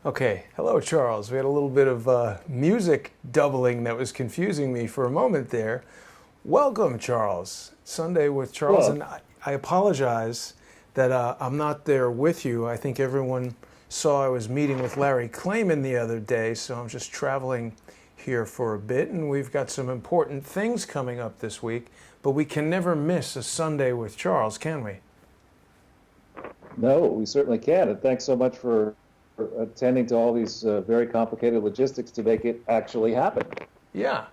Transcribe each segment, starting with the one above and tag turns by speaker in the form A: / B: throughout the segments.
A: Okay, hello Charles. We had a little bit of music doubling that was confusing me for a moment there. Welcome, Charles. Sunday with Charles,
B: Well,
A: and I apologize that I'm not there with you. I think everyone saw I was meeting with Larry Klayman the other day, so I'm just traveling here for a bit, and we've got some important things coming up this week, but we can never miss a Sunday with Charles, can we?
B: no, we certainly can. And thanks so much for attending to all these very complicated logistics to make it actually happen.
A: Yeah.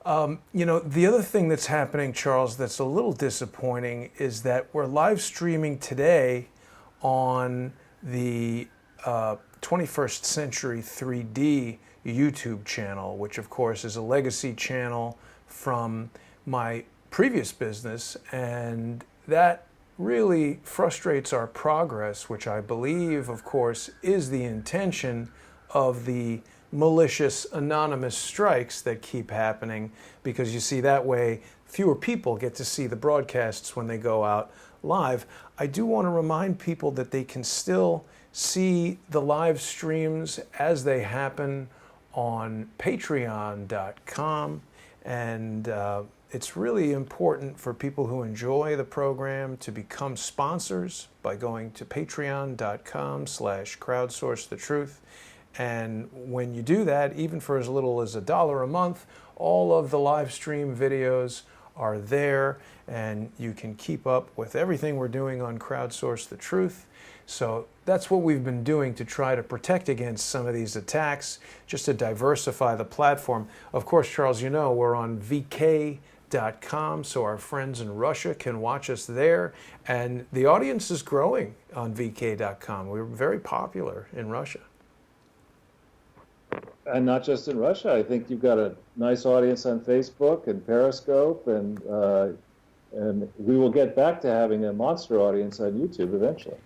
A: The other thing that's happening, Charles, that's a little disappointing is that we're live streaming today on the 21st Century 3D YouTube channel, which of course is a legacy channel from my previous business, and that really frustrates our progress, which I believe, of course, is the intention of the malicious anonymous strikes that keep happening, because you see that way fewer people get to see the broadcasts when they go out live. I do want to remind people that they can still see the live streams as they happen on patreon.com, and it's really important for people who enjoy the program to become sponsors by going to patreon.com/crowdsourcethetruth. And when you do that, even for as little as $1 a month, all of the live stream videos are there, and you can keep up with everything we're doing on Crowdsource the Truth. So that's what we've been doing to try to protect against some of these attacks, just to diversify the platform. Of course, Charles, you know, we're on VK.com, so our friends in Russia can watch us there, and the audience is growing on VK.com. We're very popular in Russia.
B: And not just in Russia. I think you've got a nice audience on Facebook and Periscope, and we will get back to having a monster audience on YouTube eventually.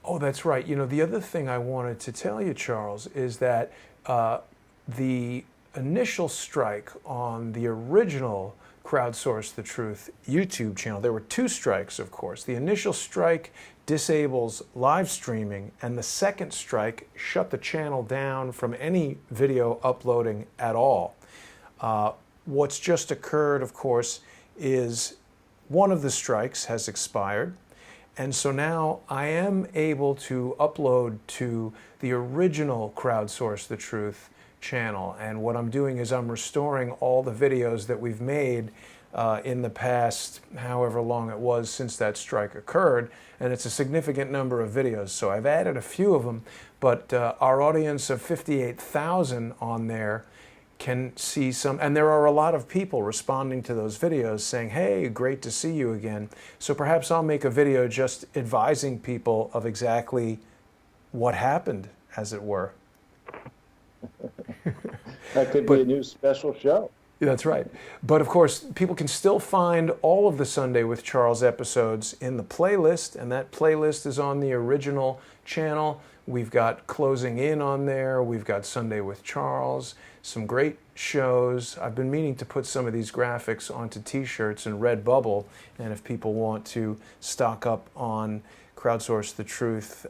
A: Oh, that's right. You know, the other thing I wanted to tell you, Charles, is that the initial strike on the original Crowdsource the Truth YouTube channel, there were two strikes, of course. The initial strike disables live streaming, and the second strike shut the channel down from any video uploading at all. What's just occurred, of course, is one of the strikes has expired, and so now I am able to upload to the original Crowdsource the Truth channel, and what I'm doing is I'm restoring all the videos that we've made in the past, however long it was since that strike occurred, and it's a significant number of videos. So I've added a few of them, but our audience of 58,000 on there can see some, and there are a lot of people responding to those videos saying, hey, great to see you again. So perhaps I'll make a video just advising people of exactly what happened, as it were.
B: That could be a new special show.
A: That's right. But of course, people can still find all of the Sunday with Charles episodes in the playlist, and that playlist is on the original channel. We've got Closing In on there. We've got Sunday with Charles, some great shows. I've been meaning to put some of these graphics onto t-shirts and Redbubble, and if people want to stock up on Crowdsource the Truth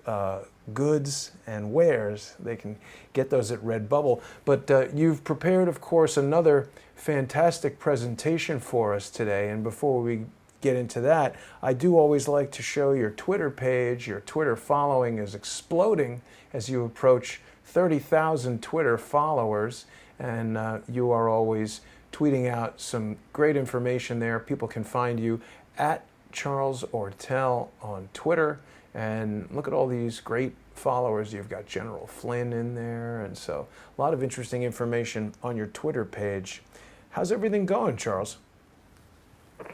A: goods and wares, they can get those at Redbubble. But you've prepared, of course, another fantastic presentation for us today. And before we get into that, I do always like to show your Twitter page. Your Twitter following is exploding as you approach 30,000 Twitter followers, and you are always tweeting out some great information there. People can find you at Charles Ortel on Twitter, and look at all these great followers. You've got General Flynn in there, and so a lot of interesting information on your Twitter page. How's everything going, Charles?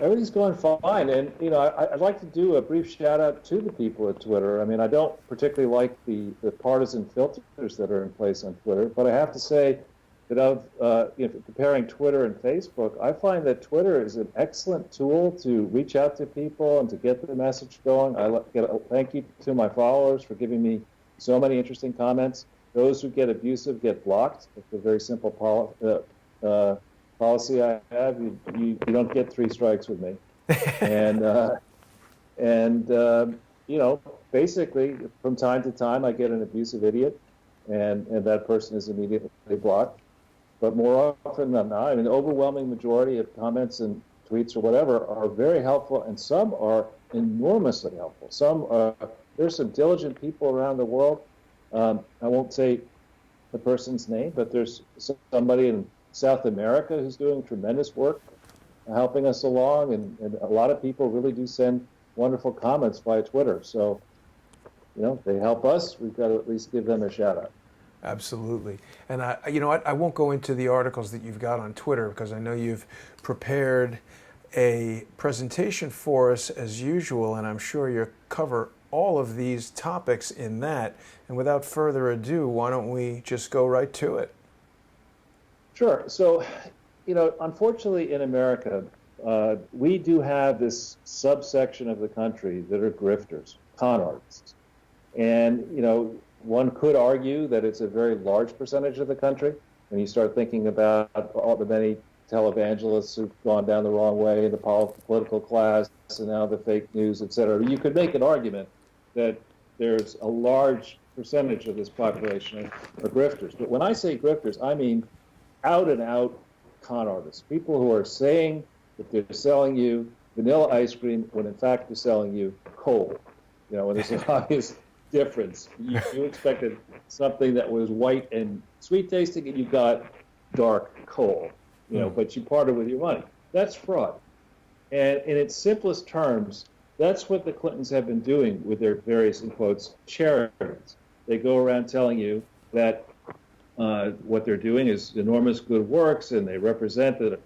B: Everything's going fine, and you know, I'd like to do a brief shout out to the people at Twitter. I mean, I don't particularly like the partisan filters that are in place on Twitter, but I have to say that comparing Twitter and Facebook, I find that Twitter is an excellent tool to reach out to people and to get the message going. Thank you to my followers for giving me so many interesting comments. Those who get abusive get blocked. It's a very simple policy I have. You don't get 3 strikes with me. And you know, basically, from time to time, I get an abusive idiot. and that person is immediately blocked. But more often than not, I mean, the overwhelming majority of comments and tweets or whatever are very helpful, and some are enormously helpful. There's some diligent people around the world. I won't say the person's name, but there's somebody in South America who's doing tremendous work helping us along, and a lot of people really do send wonderful comments via Twitter. So, they help us. We've got to at least give them a shout out.
A: Absolutely. And I won't go into the articles that you've got on Twitter because I know you've prepared a presentation for us as usual, and I'm sure you'll cover all of these topics in that. And without further ado, why don't we just go right to it?
B: Sure. So, unfortunately in America, we do have this subsection of the country that are grifters, con artists. And, one could argue that it's a very large percentage of the country. When you start thinking about all the many televangelists who've gone down the wrong way in the political class and now the fake news, et cetera, you could make an argument that there's a large percentage of this population are grifters. But when I say grifters, I mean out and out con artists, people who are saying that they're selling you vanilla ice cream when in fact they're selling you coal. And there's an obvious difference. You expected something that was white and sweet tasting, and you got dark coal, but you parted with your money. That's fraud. And in its simplest terms, that's what the Clintons have been doing with their various, in quotes, charities. They go around telling you that what they're doing is enormous good works, and they represent the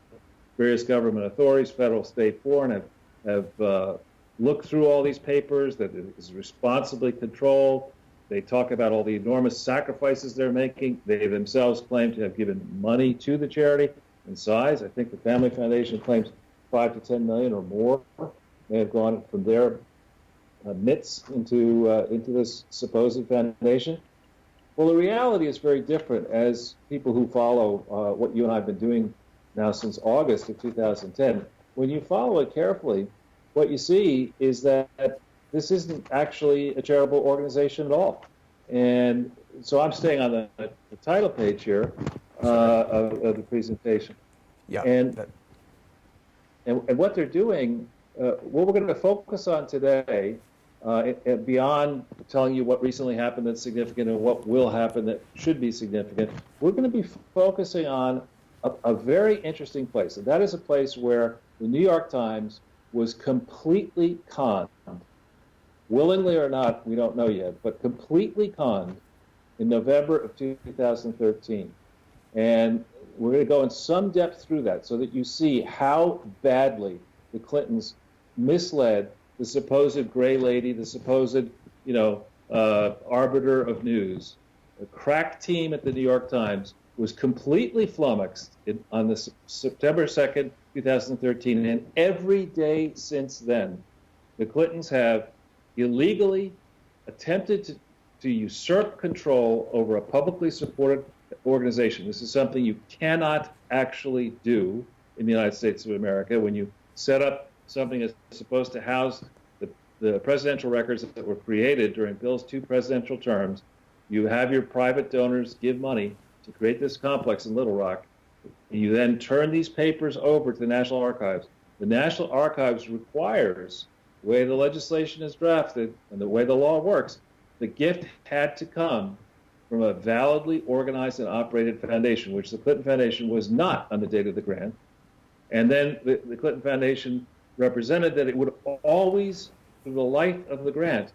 B: various government authorities, federal, state, foreign, have look through all these papers, that it is responsibly controlled. They talk about all the enormous sacrifices they're making. They themselves claim to have given money to the charity in size. I think the Family Foundation claims 5 to 10 million or more. They have gone from their mitts into this supposed foundation. Well, the reality is very different. As people who follow what you and I have been doing now since August of 2010, when you follow it carefully, what you see is that this isn't actually a charitable organization at all. And so I'm staying on the title page here of the presentation.
A: Yeah.
B: And what they're doing, what we're going to focus on today, beyond telling you what recently happened that's significant and what will happen that should be significant, we're going to be focusing on a very interesting place. And that is a place where the New York Times was completely conned, willingly or not, we don't know yet, but completely conned in November of 2013. And we're going to go in some depth through that so that you see how badly the Clintons misled the supposed gray lady, the supposed, arbiter of news. The crack team at the New York Times was completely flummoxed on the September 2nd, 2013, and every day since then, the Clintons have illegally attempted to usurp control over a publicly supported organization. This is something you cannot actually do in the United States of America. When you set up something that's supposed to house the presidential records that were created during Bill's 2 presidential terms, you have your private donors give money to create this complex in Little Rock. You then turn these papers over to the National Archives. The National Archives requires, the way the legislation is drafted and the way the law works, the gift had to come from a validly organized and operated foundation, which the Clinton Foundation was not on the date of the grant. And then the Clinton Foundation represented that it would always, through the life of the grant,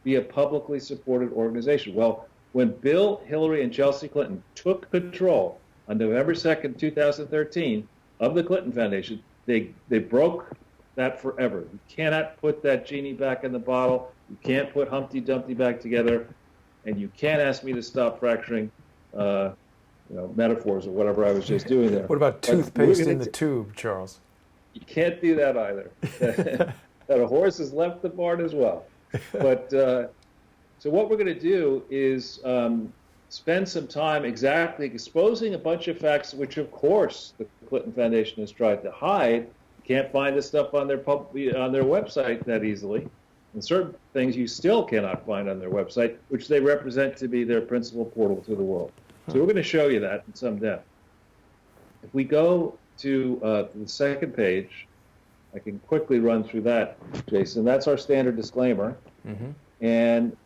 B: be a publicly supported organization. Well, when Bill, Hillary, and Chelsea Clinton took control on November 2nd, 2013, of the Clinton Foundation, they broke that forever. You cannot put that genie back in the bottle. You can't put Humpty Dumpty back together, and you can't ask me to stop fracturing metaphors or whatever I was just doing there.
A: What about toothpaste in the tube, Charles?
B: You can't do that either. That a horse has left the barn as well. But so what we're going to do is spend some time exactly exposing a bunch of facts, which of course the Clinton Foundation has tried to hide. You can't find this stuff on their website that easily. And certain things you still cannot find on their website, which they represent to be their principal portal to the world. So we're going to show you that in some depth. If we go to the second page, I can quickly run through that, Jason. That's our standard disclaimer.
A: Mm-hmm.
B: And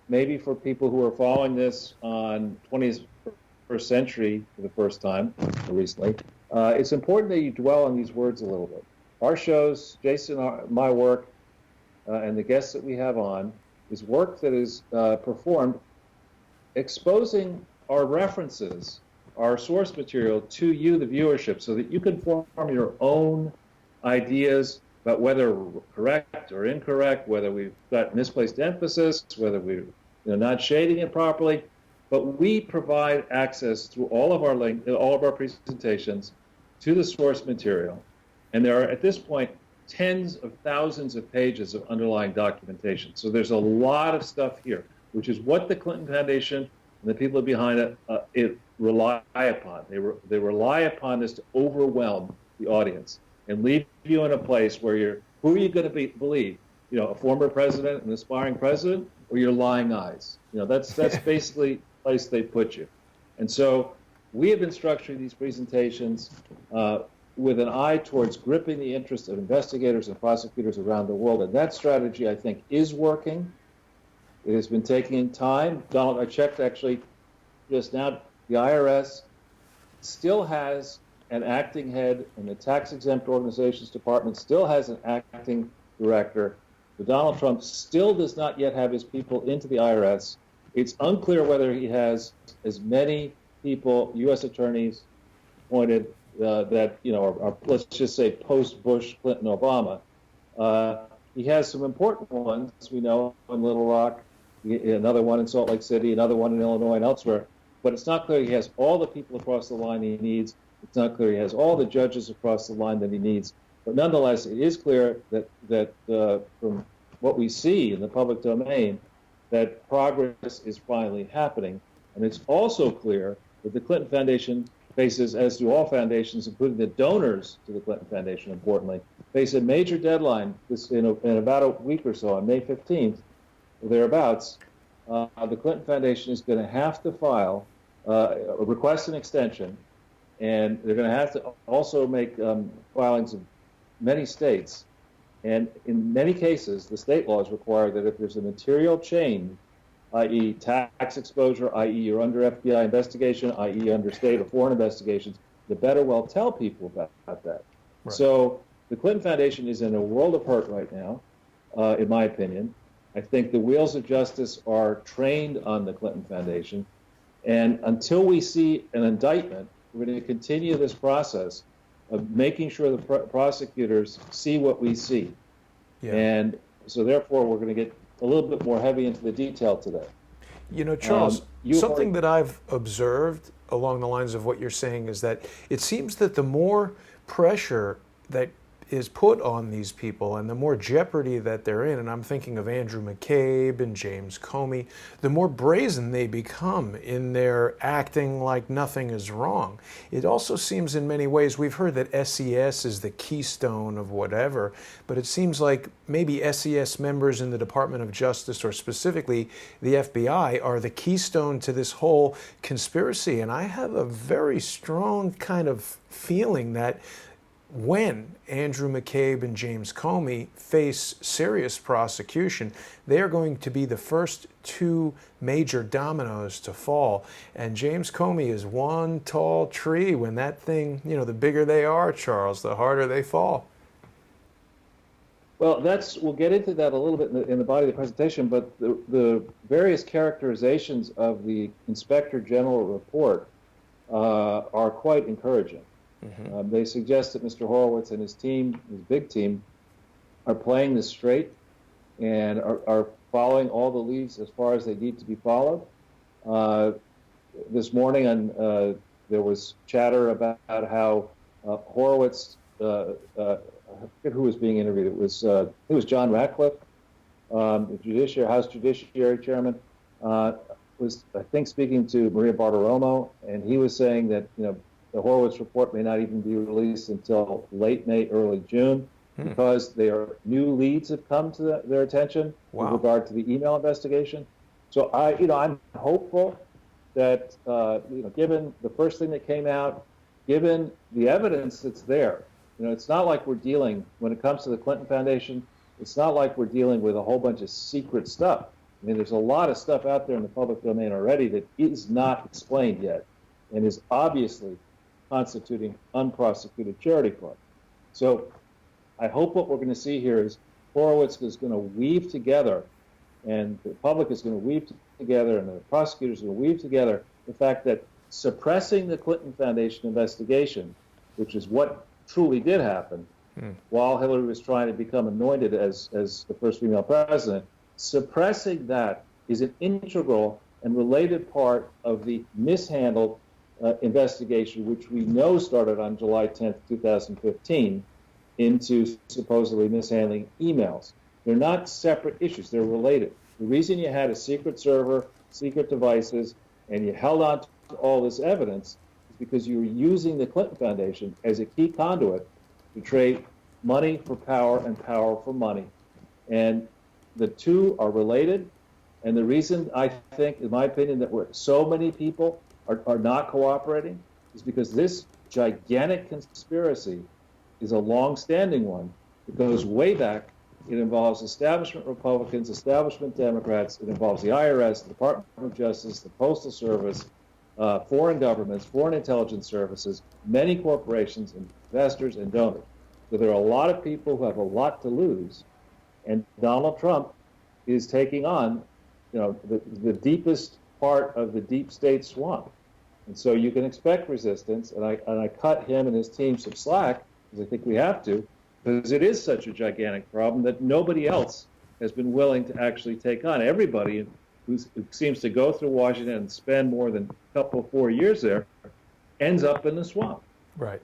B: maybe for people who are following this on 21st century for the first time, or recently, it's important that you dwell on these words a little bit. Our shows, Jason, my work, and the guests that we have on, is work that is performed exposing our references, our source material to you, the viewership, so that you can form your own ideas about whether correct or incorrect, whether we've got misplaced emphasis, whether we're not shading it properly. But we provide access through all of our presentations to the source material. And there are, at this point, tens of thousands of pages of underlying documentation. So there's a lot of stuff here, which is what the Clinton Foundation and the people behind it rely upon. They rely upon this to overwhelm the audience and leave you in a place where who are you going to believe? A former president, an aspiring president, or your lying eyes? That's basically the place they put you. And so we have been structuring these presentations with an eye towards gripping the interest of investigators and prosecutors around the world. And that strategy, I think, is working. It has been taking time. Donald, I checked actually just now, the IRS still has an acting head, and the tax-exempt organizations department still has an acting director. But Donald Trump still does not yet have his people into the IRS. It's unclear whether he has as many people, U.S. attorneys, appointed that are let's just say post-Bush, Clinton, Obama. He has some important ones, we know, in Little Rock, another one in Salt Lake City, another one in Illinois and elsewhere. But it's not clear he has all the people across the line he needs. It's not clear he has all the judges across the line that he needs. But nonetheless, it is clear that from what we see in the public domain, that progress is finally happening. And it's also clear that the Clinton Foundation faces, as do all foundations, including the donors to the Clinton Foundation, importantly, face a major deadline in about a week or so, on May 15th, or thereabouts. The Clinton Foundation is going to have to file request an extension, and they're going to have to also make filings in many states. And in many cases, the state laws require that if there's a material change, i.e. tax exposure, i.e. you're under FBI investigation, i.e. under state or foreign investigations, you better well tell people about that. Right. So the Clinton Foundation is in a world of hurt right now, in my opinion. I think the wheels of justice are trained on the Clinton Foundation. And until we see an indictment, we're going to continue this process of making sure the prosecutors see what we see. Yeah. And so therefore, we're going to get a little bit more heavy into the detail today.
A: Charles, something that I've observed along the lines of what you're saying is that it seems that the more pressure that is put on these people and the more jeopardy that they're in, and I'm thinking of Andrew McCabe and James Comey, the more brazen they become in their acting like nothing is wrong. It also seems in many ways, we've heard that SES is the keystone of whatever, but it seems like maybe SES members in the Department of Justice, or specifically the FBI, are the keystone to this whole conspiracy. And I have a very strong kind of feeling that when Andrew McCabe and James Comey face serious prosecution, they are going to be the first two major dominoes to fall. And James Comey is one tall tree. When that thing, the bigger they are, Charles, the harder they fall.
B: Well, we'll get into that a little bit in the body of the presentation, but the various characterizations of the Inspector General report are quite encouraging. Mm-hmm. They suggest that Mr. Horowitz and his team, his big team, are playing this straight and are following all the leads as far as they need to be followed. This morning, there was chatter about how Horowitz, I forget who was being interviewed. It was John Ratcliffe, the House Judiciary Chairman, was, I think, speaking to Maria Bartiromo, and he was saying that the Horowitz report may not even be released until late May, early June. because new leads have come to their attention with regard to the email investigation. So I'm hopeful that, given the first thing that came out, given the evidence that's there, it's not like we're dealing, when it comes to the Clinton Foundation, it's not like we're dealing with a whole bunch of secret stuff. I mean, there's a lot of stuff out there in the public domain already that is not explained yet and is obviously constituting unprosecuted charity fraud. So I hope what we're going to see here is Horowitz is going to weave together, and the public is going to weave together, and the prosecutors are going to weave together the fact that suppressing the Clinton Foundation investigation, which is what truly did happen, while Hillary was trying to become anointed as the first female president, suppressing that is an integral and related part of the mishandled investigation, which we know started on July 10th, 2015, into supposedly mishandling emails. They're not separate issues. They're related. The reason you had a secret server, secret devices, and you held on to all this evidence is because you were using the Clinton Foundation as a key conduit to trade money for power and power for money. And the two are related. And the reason I think, in my opinion, that so many people are not cooperating is because this gigantic conspiracy is a long-standing one. It goes way back. It involves establishment Republicans, establishment Democrats. It involves the IRS, the Department of Justice, the Postal Service, foreign governments, foreign intelligence services, many corporations, investors, and donors. So there are a lot of people who have a lot to lose, and Donald Trump is taking on, the deepest part of the deep state swamp. And so you can expect resistance, and I cut him and his team some slack, because I think we have to, because it is such a gigantic problem that nobody else has been willing to actually take on. Everybody who seems to go through Washington and spend more than a couple, 4 years there ends up in the swamp.
A: Right.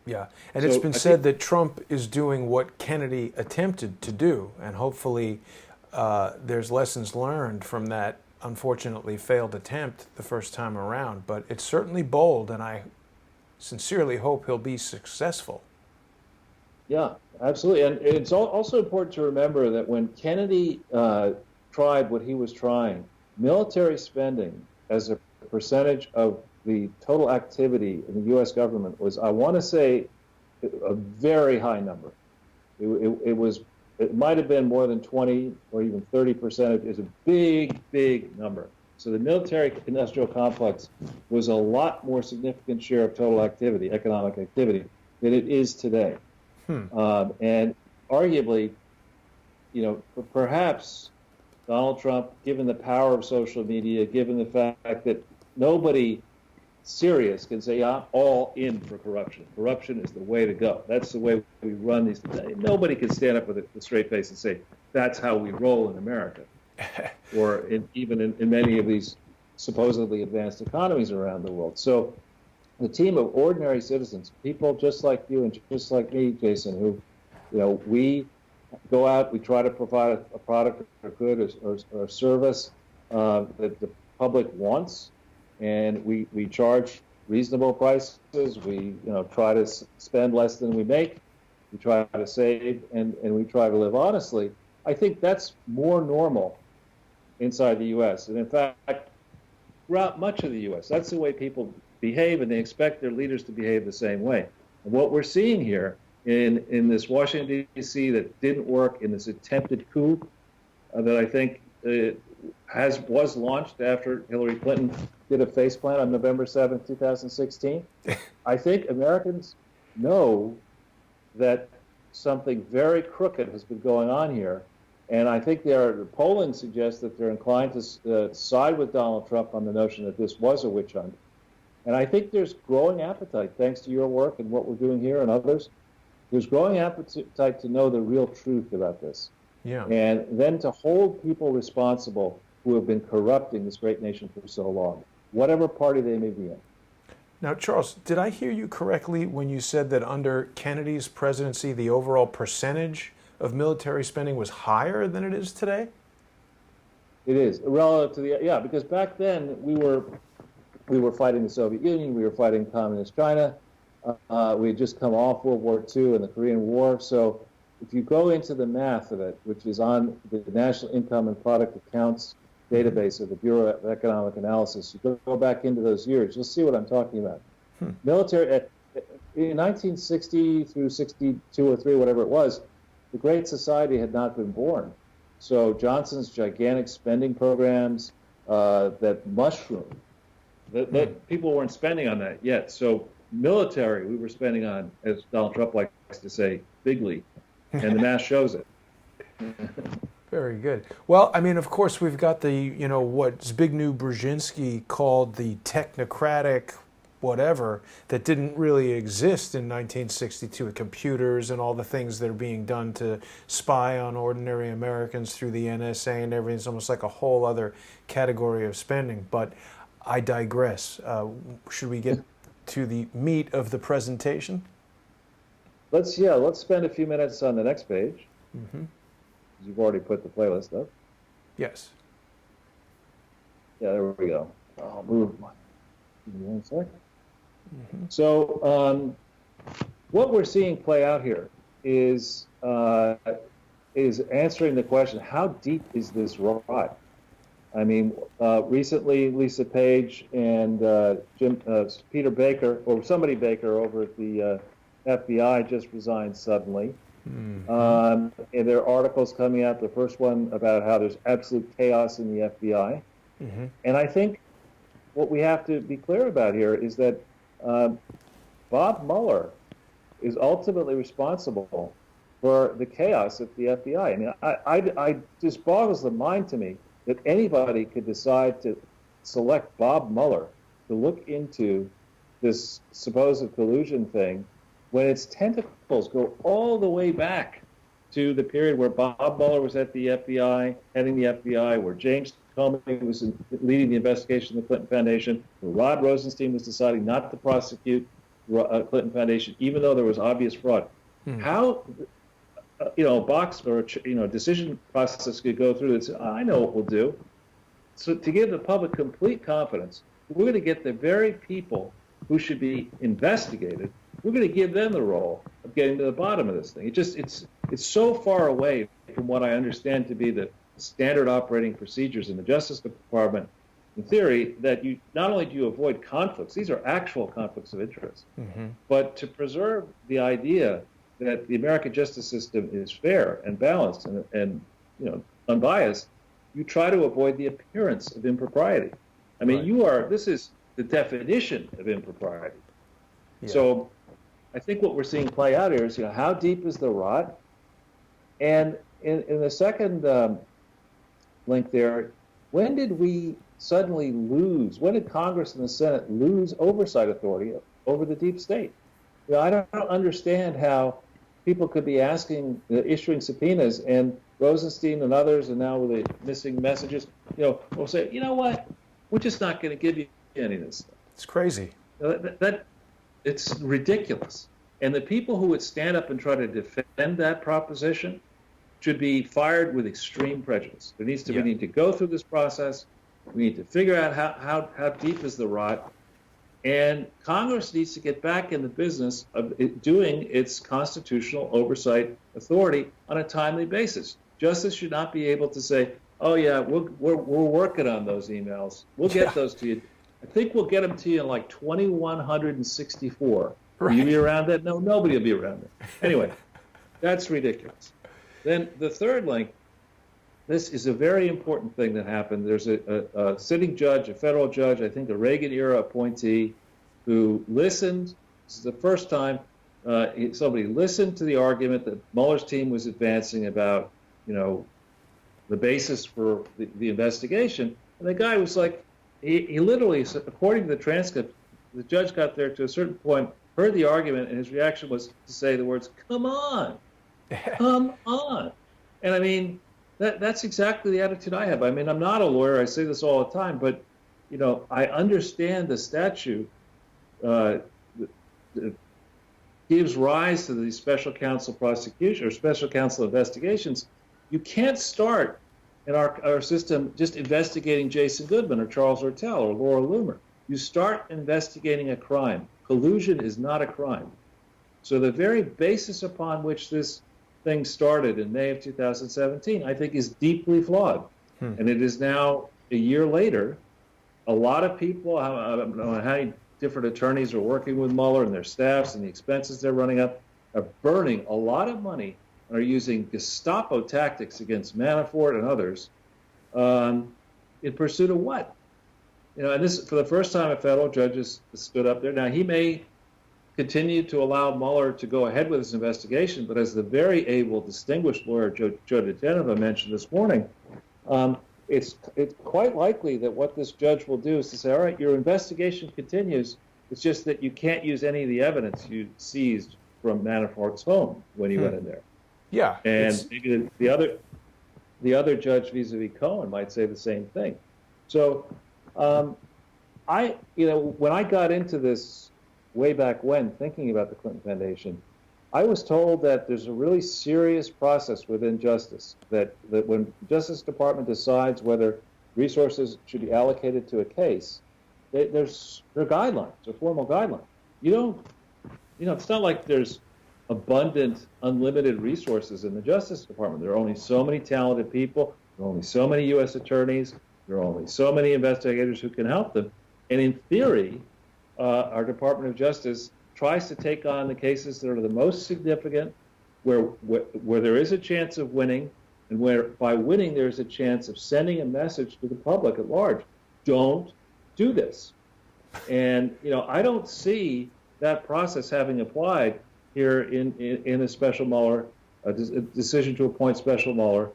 A: Yeah. And it's been said that Trump is doing what Kennedy attempted to do, and hopefully there's lessons learned from that unfortunately failed attempt the first time around. But it's certainly bold, and I sincerely hope he'll be successful.
B: Yeah, absolutely. And it's also important to remember that when Kennedy tried what he was trying, military spending as a percentage of the total activity in the U.S. government was, I want to say, a very high number. It might have been more than 20 or even 30%. It's a big, big number. So the military-industrial complex was a lot more significant share of total activity, economic activity, than it is today. And arguably, perhaps Donald Trump, given the power of social media, given the fact that nobody serious can say, I'm all in for corruption. Corruption is the way to go. That's the way we run these. Nobody can stand up with a straight face and say, that's how we roll in America. Or even in many of these supposedly advanced economies around the world. So the team of ordinary citizens, people just like you and just like me, Jason, who, we go out, we try to provide a product or good or service that the public wants, and we charge reasonable prices. We try to spend less than we make. We try to save, and we try to live honestly. I think that's more normal inside the U.S. And in fact, throughout much of the U.S., that's the way people behave, and they expect their leaders to behave the same way. And what we're seeing here in this Washington, D.C. that didn't work, in this attempted coup that I think was launched after Hillary Clinton did a faceplant on November 7th, 2016, I think Americans know that something very crooked has been going on here. And I think the polling suggests that they're inclined to side with Donald Trump on the notion that this was a witch hunt. And I think there's growing appetite, thanks to your work and what we're doing here and others. There's growing appetite to know the real truth about this.
A: Yeah.
B: And then to hold people responsible who have been corrupting this great nation for so long, whatever party they may be in.
A: Now, Charles, did I hear you correctly when you said that under Kennedy's presidency, the overall percentage of military spending was higher than it is today?
B: It is, relative to because back then we were fighting the Soviet Union, we were fighting communist China, We had just come off World War II and the Korean War. So if you go into the math of it, which is on the National Income and Product Accounts database of the Bureau of Economic Analysis, you go back into those years, you'll see what I'm talking about. Military, in 1960 through 62 or 3, whatever it was, the Great Society had not been born. So Johnson's gigantic spending programs that mushroomed, that people weren't spending on that yet. So military, we were spending on, as Donald Trump likes to say, bigly, and the math shows it.
A: Very good. Well, I mean, of course, we've got the, what Zbigniew Brzezinski called the technocratic whatever that didn't really exist in 1962 with computers and all the things that are being done to spy on ordinary Americans through the NSA and everything. It's almost like a whole other category of spending. But I digress. Should we get to the meat of the presentation?
B: Let's spend a few minutes on the next page. Mm-hmm. You've already put the playlist up.
A: Yes.
B: Yeah, there we go. I'll move my. Give me 1 second. Mm-hmm. So what we're seeing play out here is answering the question: how deep is this rot? I mean, recently Lisa Page and Peter Baker, or somebody Baker over at the FBI, just resigned suddenly. Mm-hmm. And there are articles coming out. The first one about how there's absolute chaos in the FBI. Mm-hmm. And I think what we have to be clear about here is that Bob Mueller is ultimately responsible for the chaos at the FBI. I mean, I just boggles the mind to me that anybody could decide to select Bob Mueller to look into this supposed collusion thing when its tentacles go all the way back to the period where Bob Mueller was at the FBI, heading the FBI, where James Comey was leading the investigation of the Clinton Foundation, where Rod Rosenstein was deciding not to prosecute Clinton Foundation, even though there was obvious fraud. How, a box or decision process could go through this? I know what we'll do. So to give the public complete confidence, we're going to get the very people who should be investigated. We're going to give them the role of getting to the bottom of this thing. It's so far away from what I understand to be the standard operating procedures in the Justice Department, in theory, that you not only do you avoid conflicts, these are actual conflicts of interest, but to preserve the idea that the American justice system is fair and balanced and unbiased, you try to avoid the appearance of impropriety. I mean, this is the definition of impropriety. Yeah. So I think what we're seeing play out here is, how deep is the rot? And in the second link there, when did we suddenly lose? When did Congress and the Senate lose oversight authority over the deep state? I don't understand how people could be issuing subpoenas, and Rosenstein and others, and now with the missing messages, will say, you know what, we're just not going to give you any of this stuff.
A: It's crazy.
B: It's ridiculous. And the people who would stand up and try to defend that proposition should be fired with extreme prejudice. We need to go through this process. We need to figure out how deep is the rot. And Congress needs to get back in the business of doing its constitutional oversight authority on a timely basis. Justice should not be able to say, oh, yeah, we're working on those emails. We'll get those to you. I think we'll get them to you in like 2164. Right. Will you be around that? No, nobody will be around that. Anyway, that's ridiculous. Then the third link, this is a very important thing that happened. There's a sitting judge, a federal judge, I think a Reagan-era appointee, who listened. This is the first time somebody listened to the argument that Mueller's team was advancing about, the basis for the investigation. And the guy was like, he literally, according to the transcript, the judge got there to a certain point, heard the argument, and his reaction was to say the words, "Come on, come on." And I mean, that's exactly the attitude I have. I mean, I'm not a lawyer. I say this all the time, but I understand the statute that gives rise to these special counsel prosecution or special counsel investigations. You can't start in our system just investigating Jason Goodman or Charles Ortel or Laura Loomer. You start investigating a crime, collusion is not a crime. So the very basis upon which this thing started in May of 2017, I think, is deeply flawed. And it is now, a year later, a lot of people, I don't know how many different attorneys are working with Mueller and their staffs and the expenses they're running up, are burning a lot of money and are using Gestapo tactics against Manafort and others in pursuit of what? You know, and this, for the first time, a federal judge has stood up there. Now, he may continue to allow Mueller to go ahead with his investigation, but as the very able, distinguished lawyer Joe DeGenova mentioned this morning, it's quite likely that what this judge will do is to say, all right, your investigation continues. It's just that you can't use any of the evidence you seized from Manafort's home when you went in there.
A: Yeah.
B: And maybe the other judge vis-a-vis Cohen might say the same thing. So when I got into this way back when, thinking about the Clinton Foundation, I was told that there's a really serious process within justice, that when the Justice Department decides whether resources should be allocated to a case, there are guidelines, there are formal guidelines. It's not like there's abundant, unlimited resources in the Justice Department. There are only so many talented people, there are only so many U.S. attorneys, there are only so many investigators who can help them. And in theory, our Department of Justice tries to take on the cases that are the most significant, where there is a chance of winning, and where by winning there's a chance of sending a message to the public at large. Don't do this. And I don't see that process having applied here in a special Mueller, a decision to appoint special Mueller.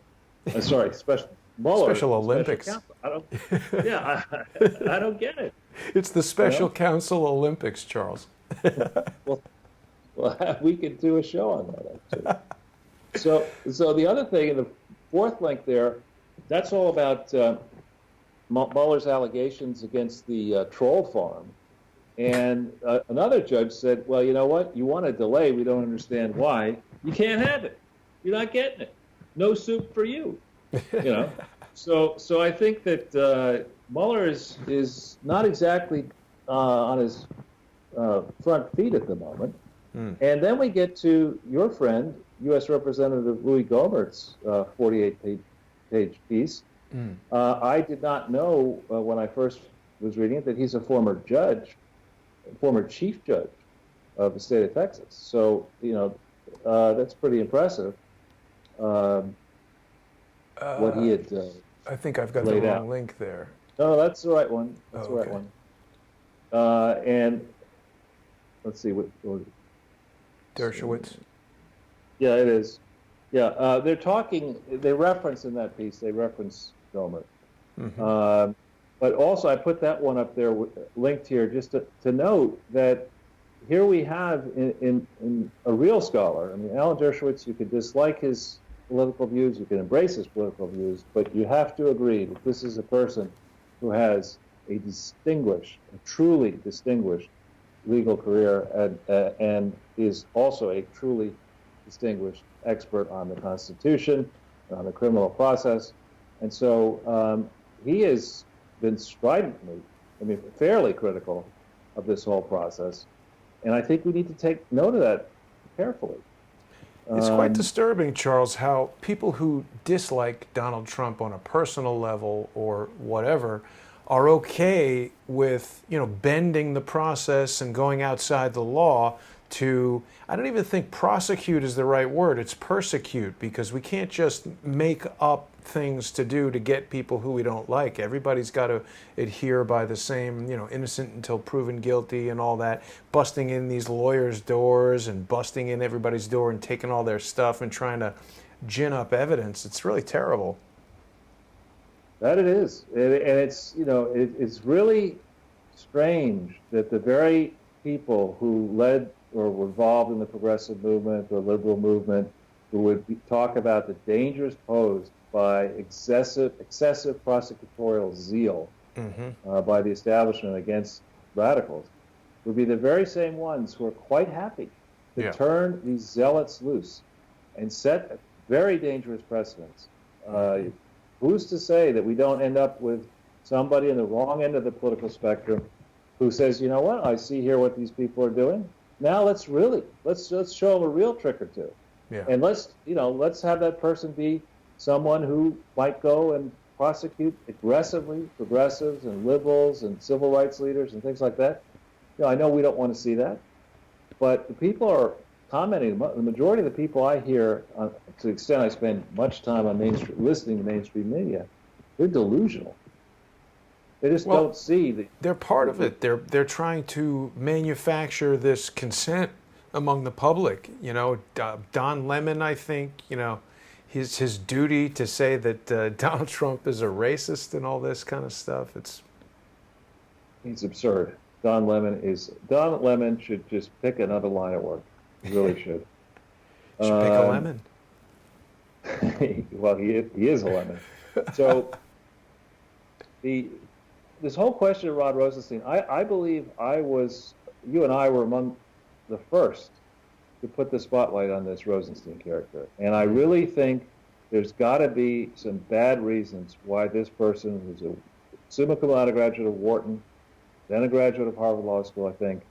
B: Special Mueller.
A: Special Olympics.
B: Special I don't get it.
A: It's the Special Counsel Olympics, Charles.
B: well, we could do a show on that, actually. So the other thing, in the fourth link there, that's all about Mueller's allegations against the troll farm. And another judge said, well, you know what? You want a delay. We don't understand why. You can't have it. You're not getting it. No soup for you. So I think that Mueller is not exactly on his front feet at the moment. And then we get to your friend, U.S. Representative Louis Gohmert's 48-page piece. I did not know when I first was reading it that he's a former chief judge of the state of Texas. So, that's pretty impressive. What he had
A: I think I've got the wrong link there.
B: No, that's the right one. That's the right one. And let's see what
A: Dershowitz.
B: Yeah, it is. Yeah, they reference in that piece, they reference Gohmert. But also I put that one up there linked here just to note that here we have in a real scholar. I mean, Alan Dershowitz, you could dislike his political views, you can embrace his political views, but you have to agree that this is a person who has a truly distinguished legal career and is also a truly distinguished expert on the Constitution, on the criminal process. And so he has been stridently, fairly critical of this whole process. And I think we need to take note of that carefully.
A: It's quite disturbing, Charles, how people who dislike Donald Trump on a personal level or whatever are okay with, bending the process and going outside the law to, I don't even think prosecute is the right word, it's persecute, because we can't just make up things to do to get people who we don't like. Everybody's got to adhere by the same, innocent until proven guilty and all that, busting in these lawyers' doors and busting in everybody's door and taking all their stuff and trying to gin up evidence. It's really terrible.
B: That it is. And it's, it's really strange that the very people who led or were involved in the progressive movement or liberal movement who would talk about the dangers posed by excessive prosecutorial zeal by the establishment against radicals would be the very same ones who are quite happy to turn these zealots loose and set very dangerous precedents. Who's to say that we don't end up with somebody in the wrong end of the political spectrum who says, you know what, I see here what these people are doing. Now let's show them a real trick or two.
A: Yeah.
B: And let's have that person be someone who might go and prosecute aggressively progressives and liberals and civil rights leaders and things like that. I know we don't want to see that, but the people are commenting. The majority of the people I hear, to the extent I spend much time on listening to mainstream media, they're delusional. They just don't see
A: they're part of it. They're trying to manufacture this consent among the public. Don Lemon, I think, his duty to say that Donald Trump is a racist and all this kind of stuff.
B: He's absurd. Don Lemon should just pick another line of work. He really should.
A: Pick a lemon.
B: Well, he is a lemon. So this whole question of Rod Rosenstein, I believe you and I were among the first to put the spotlight on this Rosenstein character. And I really think there's got to be some bad reasons why this person, who's a summa cum laude graduate of Wharton, then a graduate of Harvard Law School, I think,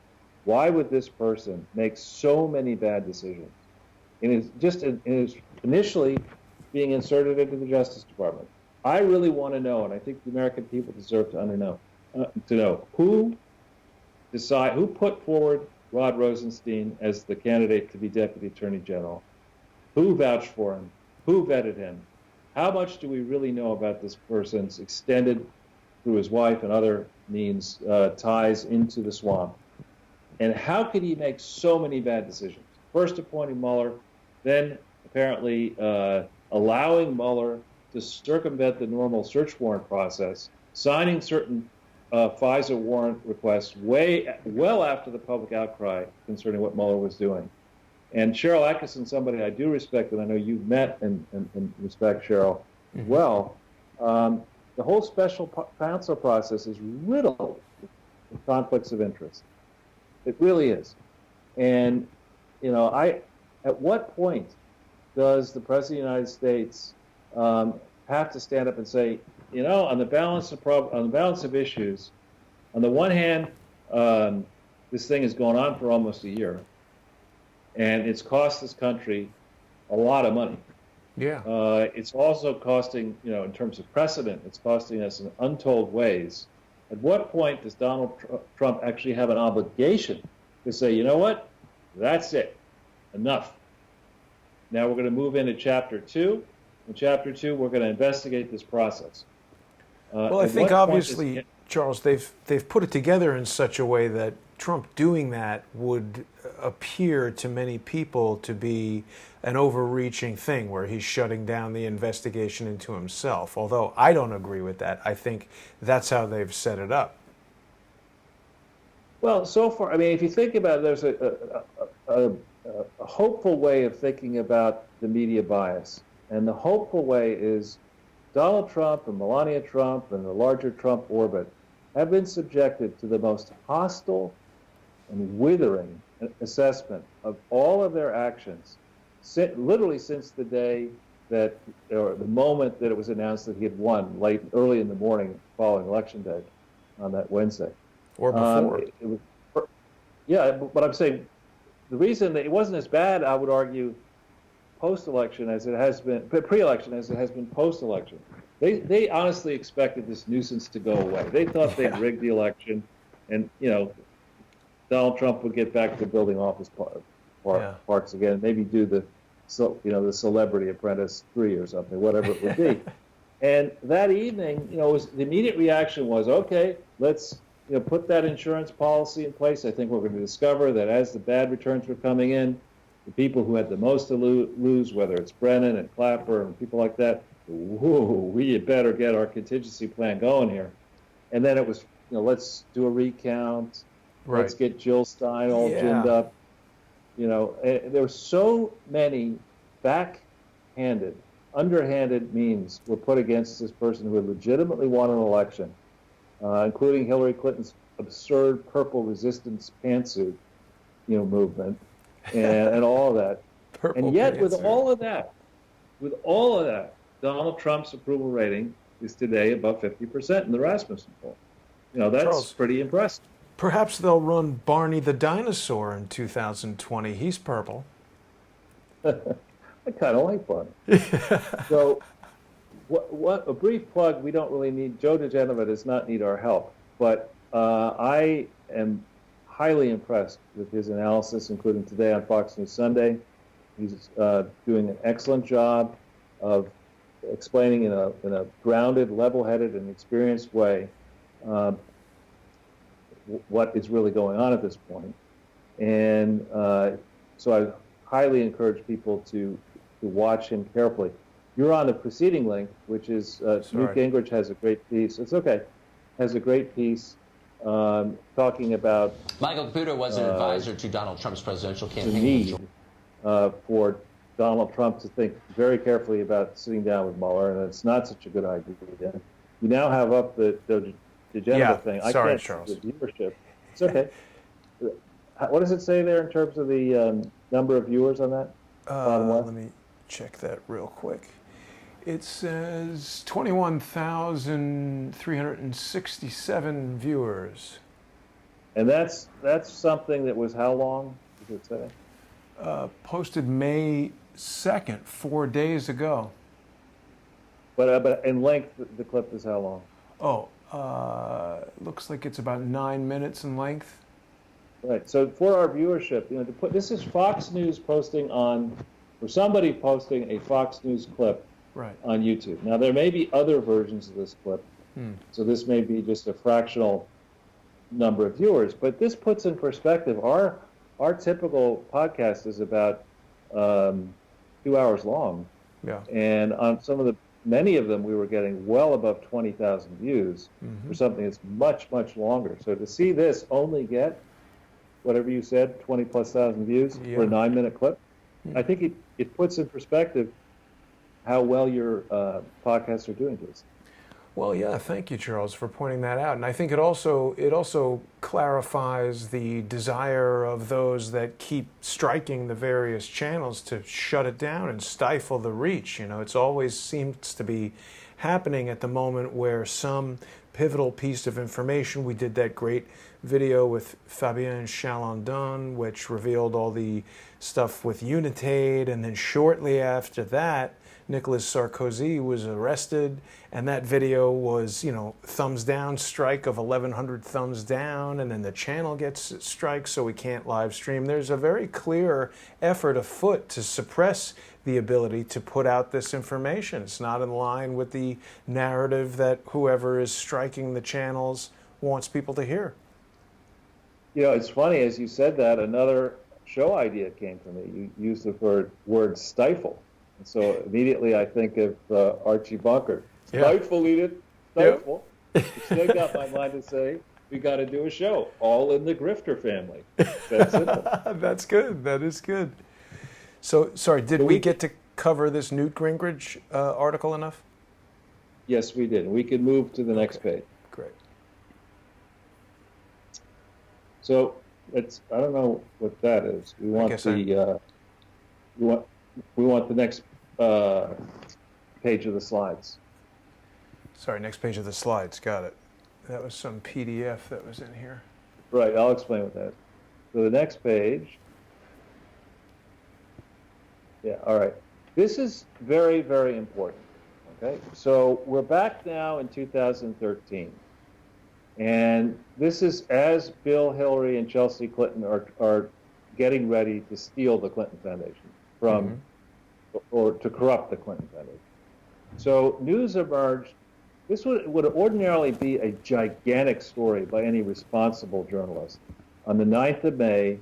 B: why would this person make so many bad decisions? In his initially being inserted into the Justice Department. I really want to know, and I think the American people deserve to know who put forward Rod Rosenstein as the candidate to be Deputy Attorney General, who vouched for him, who vetted him, how much do we really know about this person's extended, through his wife and other means, ties into the swamp, and how could he make so many bad decisions? First appointing Mueller, then apparently allowing Mueller to circumvent the normal search warrant process, signing certain FISA warrant requests well after the public outcry concerning what Mueller was doing. And Cheryl Atkinson, somebody I do respect, and I know you've met and respect Cheryl as well, the whole special counsel process is riddled with conflicts of interest. It really is. And, at what point does the President of the United States have to stand up and say, on the balance of issues, on the one hand, this thing has gone on for almost a year, and it's cost this country a lot of money.
A: Yeah.
B: It's also costing, in terms of precedent, it's costing us in untold ways. At what point does Donald Trump actually have an obligation to say, you know what, that's it, enough. Now we're going to move into Chapter 2. In Chapter 2, we're going to investigate this process.
A: Well, I think obviously, Charles, they've put it together in such a way that Trump doing that would appear to many people to be an overreaching thing where he's shutting down the investigation into himself. Although I don't agree with that. I think that's how they've set it up. Well, so far, if you think about it, there's a hopeful way of thinking about the media bias. And the hopeful way is Donald Trump and Melania Trump and the larger Trump orbit have been subjected to the most hostile and withering assessment of all of their actions, literally since the day that, or the moment that it was announced that he had won, early in the morning following Election Day on that Wednesday. Or before.
B: But I'm saying the reason that it wasn't as bad, I would argue, post-election as it has been, pre-election as it has been post-election. They honestly expected this nuisance to go away. They thought they'd rigged the election, and Donald Trump would get back to building office parks again, maybe do the Celebrity Apprentice 3 or something, whatever it would be. And that evening, the immediate reaction was, okay, let's put that insurance policy in place. I think we're going to discover that as the bad returns were coming in, the people who had the most to lose, whether it's Brennan and Clapper and people like that, we had better get our contingency plan going here. And then it was, let's do a recount. Right. Let's get Jill Stein all ginned up. There were so many backhanded, underhanded means were put against this person who had legitimately won an election, including Hillary Clinton's absurd purple resistance pantsuit, movement. And all of that. And yet, with all of that, Donald Trump's approval rating is today above 50% in the Rasmussen poll. That's Charles, pretty impressive.
A: Perhaps they'll run Barney the dinosaur in 2020. He's purple.
B: I kind of like Barney. So, what a brief plug. We don't really need Joe DeGenova does not need our help, but I am highly impressed with his analysis, including today on Fox News Sunday. He's doing an excellent job of explaining in a grounded, level-headed, and experienced way what is really going on at this point. And so I highly encourage people to watch him carefully. You're on the preceding link, which is Newt Gingrich has a great piece. It's okay. Has a great piece talking about
C: Michael Caputo was an advisor to Donald Trump's presidential campaign.
B: The need for Donald Trump to think very carefully about sitting down with Mueller, and it's not such a good idea. You now have up the DeGenova thing.
A: Sorry,
B: I can't
A: Charles.
B: see the viewership. It's okay. What does it say there in terms of the number of viewers on that?
A: Let me check that real quick. It says 21,367 viewers.
B: And that's something that was how long, does it say?
A: Posted May 2nd, 4 days ago.
B: But in length, the clip is how long?
A: Oh, looks like it's about 9 minutes in length.
B: Right. So for our viewership, this is Fox News posting or somebody posting a Fox News clip on YouTube. Now there may be other versions of this clip, so this may be just a fractional number of viewers. But this puts in perspective our typical podcast is about 2 hours long, and on many of them we were getting well above 20,000 views for something that's much, much longer. So to see this only get whatever you said, 20,000+ views for a 9-minute clip, I think it puts in perspective how well your podcasts are doing to us.
A: Well, yeah, thank you, Charles, for pointing that out. And I think it also clarifies the desire of those that keep striking the various channels to shut it down and stifle the reach. It's always seems to be happening at the moment where some pivotal piece of information. We did that great video with Fabien Chalandon, which revealed all the stuff with Unitaid, and then shortly after that, Nicolas Sarkozy was arrested, and that video was, thumbs down strike of 1,100 thumbs down, and then the channel gets strikes, so we can't live stream. There's a very clear effort afoot to suppress the ability to put out this information. It's not in line with the narrative that whoever is striking the channels wants people to hear.
B: It's funny, as you said that, another show idea came to me. You used the word stifle. And so immediately I think of Archie Bunker. Stifle, Edith, stifle. Which then got my mind to say, we got to do a show, all in the Grifter family. That's simple.
A: That's good. That is good. So, sorry, did we get to cover this Newt Gingrich article enough?
B: Yes, we did. We can move to the next page.
A: Great.
B: So I don't know what that is. We want we want the next page of the slides.
A: Sorry, next page of the slides. Got it. That was some PDF that was in here.
B: Right, I'll explain what that is. So the next page. Yeah, all right. This is very, very important. Okay, so we're back now in 2013. And this is as Bill, Hillary, and Chelsea Clinton are getting ready to steal the Clinton Foundation or to corrupt the Clinton Foundation. So news emerged. This would ordinarily be a gigantic story by any responsible journalist. On the 9th of May,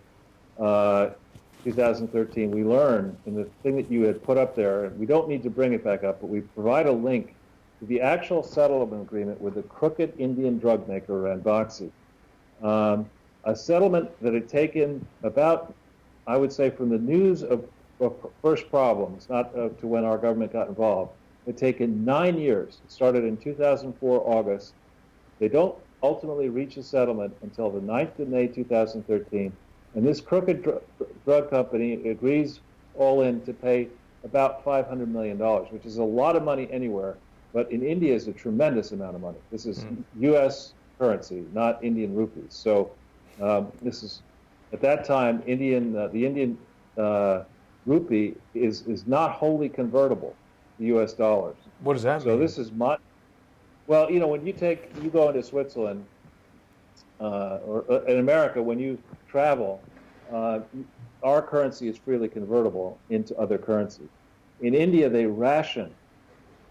B: 2013, we learned, in the thing that you had put up there, and we don't need to bring it back up, but we provide a link to the actual settlement agreement with the crooked Indian drug maker Ranbaxy. A settlement that had taken about, I would say, from the news of first problems, not to when our government got involved, it had taken 9 years. It started in 2004, August. They don't ultimately reach a settlement until the 9th of May, 2013. And this crooked drug company agrees all in to pay about $500 million, which is a lot of money anywhere. But in India is a tremendous amount of money. This is U.S. currency, not Indian rupees. So This is at that time the Indian rupee is not wholly convertible to U.S. dollars.
A: What does that mean?
B: So this is well, when you go into Switzerland or in America, when you travel, our currency is freely convertible into other currencies. In India, they ration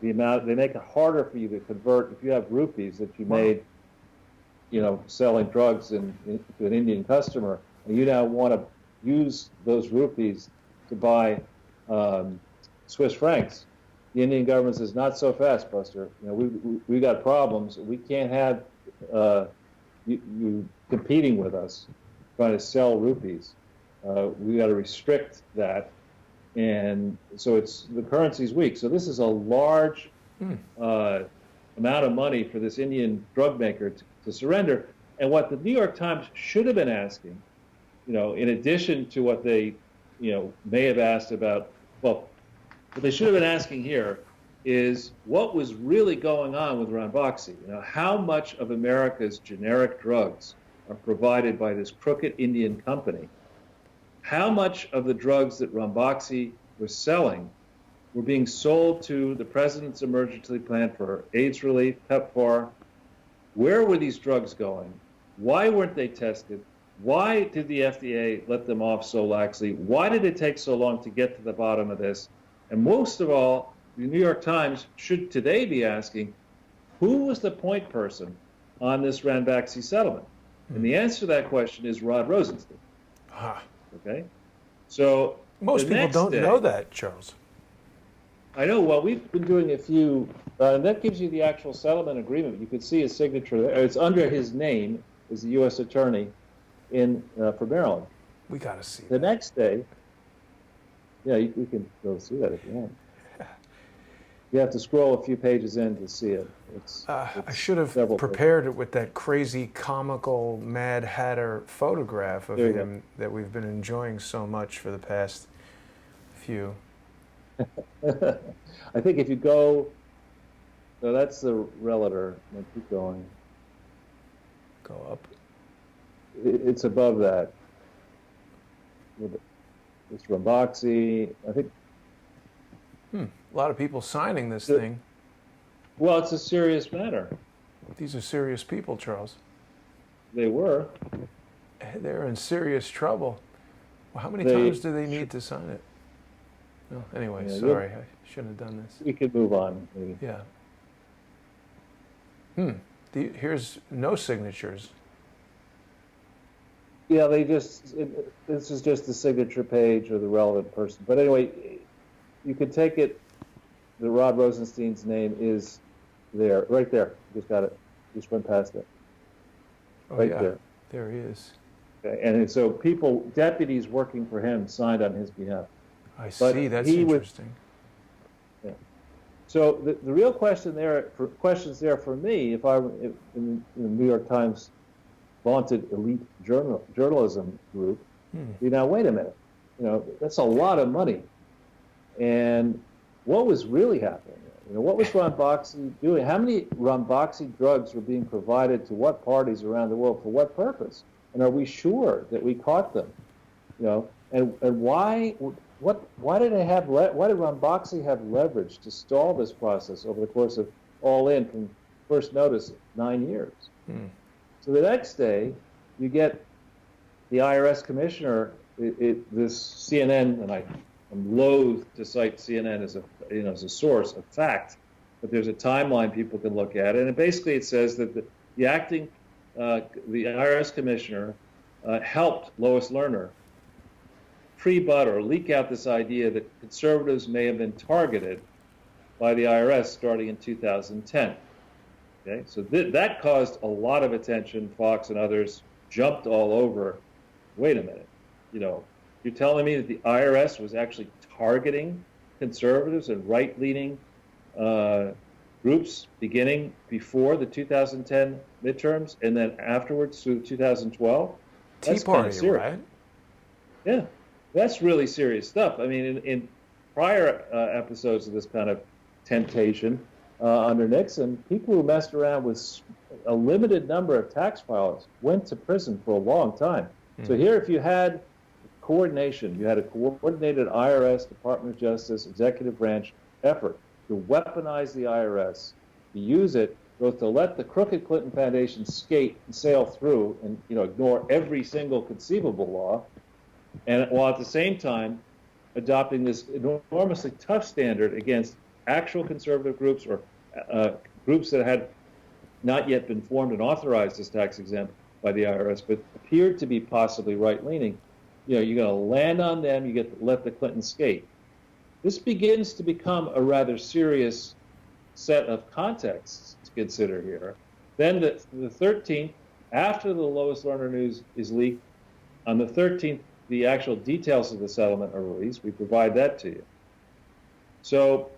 B: the amount. They make it harder for you to convert if you have rupees that you made, selling drugs to an Indian customer, and you now want to use those rupees to buy Swiss francs. The Indian government says, not so fast, Buster. We got problems. We can't have you competing with us, trying to sell rupees. We got to restrict that, and so the currency's weak. So this is a large amount of money for this Indian drug maker to surrender. And what the New York Times should have been asking, in addition to what they, may have asked about, well, what they should have been asking here is what was really going on with Ranbaxy. How much of America's generic drugs are provided by this crooked Indian company? How much of the drugs that Ranbaxy was selling were being sold to the President's Emergency Plan for AIDS Relief, PEPFAR? Where were these drugs going? Why weren't they tested? Why did the FDA let them off so laxly? Why did it take so long to get to the bottom of this? And most of all, the New York Times should today be asking, who was the point person on this Ranbaxy settlement? And the answer to that question is Rod Rosenstein. Okay? So
A: most people don't know that, Charles.
B: I know. Well, we've been doing a few, and that gives you the actual settlement agreement. You could see his signature there. It's under his name as the U.S. Attorney for Maryland.
A: We got to see
B: the next day. Yeah, we can go see that if you want. You have to scroll a few pages in to see it.
A: I should have prepared it with that crazy, comical, Mad Hatter photograph of him that we've been enjoying so much for the past few.
B: I think if you go, so that's the relator. Keep going.
A: Go up.
B: It's above that. It's Ranbaxy. I think.
A: A lot of people signing this thing.
B: Well, it's a serious matter.
A: These are serious people, Charles.
B: They were.
A: They're in serious trouble. Well, how many times do they need to sign it? No, anyway, sorry, I shouldn't have done this.
B: We could move on, maybe.
A: Yeah. Here's no signatures.
B: Yeah, this is just the signature page of the relevant person. But anyway, you could take it, the Rod Rosenstein's name is there, right there. Just got it. Just went past it. There.
A: There he is.
B: Okay. And so deputies working for him signed on his behalf.
A: I see. That's interesting.
B: So the real questions there for me, if I were in the New York Times vaunted elite journalism group, now wait a minute, that's a lot of money. And what was really happening? What was Ranbaxy doing? How many Ranbaxy drugs were being provided to what parties around the world for what purpose? And are we sure that we caught them? And why? Why did Ranbaxy have leverage to stall this process over the course of all in from first notice 9 years? So the next day, you get the IRS commissioner. This CNN, and I'm loath to cite CNN as a source of fact, but there's a timeline people can look at, and basically it says that the IRS commissioner helped Lois Lerner pre-butt or leak out this idea that conservatives may have been targeted by the IRS starting in 2010. Okay, so that caused a lot of attention. Fox and others jumped all over. Wait a minute, you're telling me that the IRS was actually targeting conservatives and right-leaning groups beginning before the 2010 midterms and then afterwards through 2012?
A: Tea Party, right?
B: Yeah, that's really serious stuff. I mean, in prior episodes of this kind of temptation under Nixon, people who messed around with a limited number of tax filers went to prison for a long time. So here, if you had coordination, you had a coordinated IRS, Department of Justice, executive branch effort to weaponize the IRS, to use it both to let the crooked Clinton Foundation skate and sail through and ignore every single conceivable law, and while at the same time adopting this enormously tough standard against actual conservative groups or groups that had not yet been formed and authorized as tax exempt by the IRS, but appeared to be possibly right-leaning. You're going to land on them. You get to let the Clintons skate. This begins to become a rather serious set of contexts to consider here. Then the 13th, after the Lois Lerner news is leaked, on the 13th, the actual details of the settlement are released. We provide that to you. So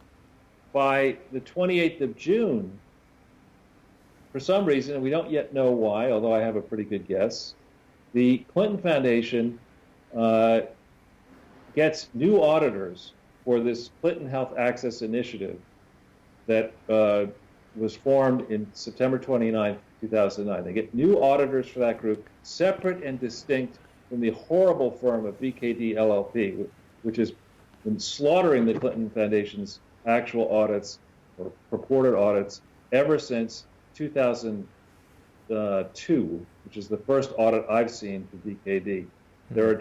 B: by the 28th of June, for some reason, and we don't yet know why, although I have a pretty good guess, the Clinton Foundation gets new auditors for this Clinton Health Access Initiative that was formed in September 29, 2009. They get new auditors for that group, separate and distinct from the horrible firm of BKD LLP, which has been slaughtering the Clinton Foundation's actual audits or purported audits ever since 2002, which is the first audit I've seen for BKD. They're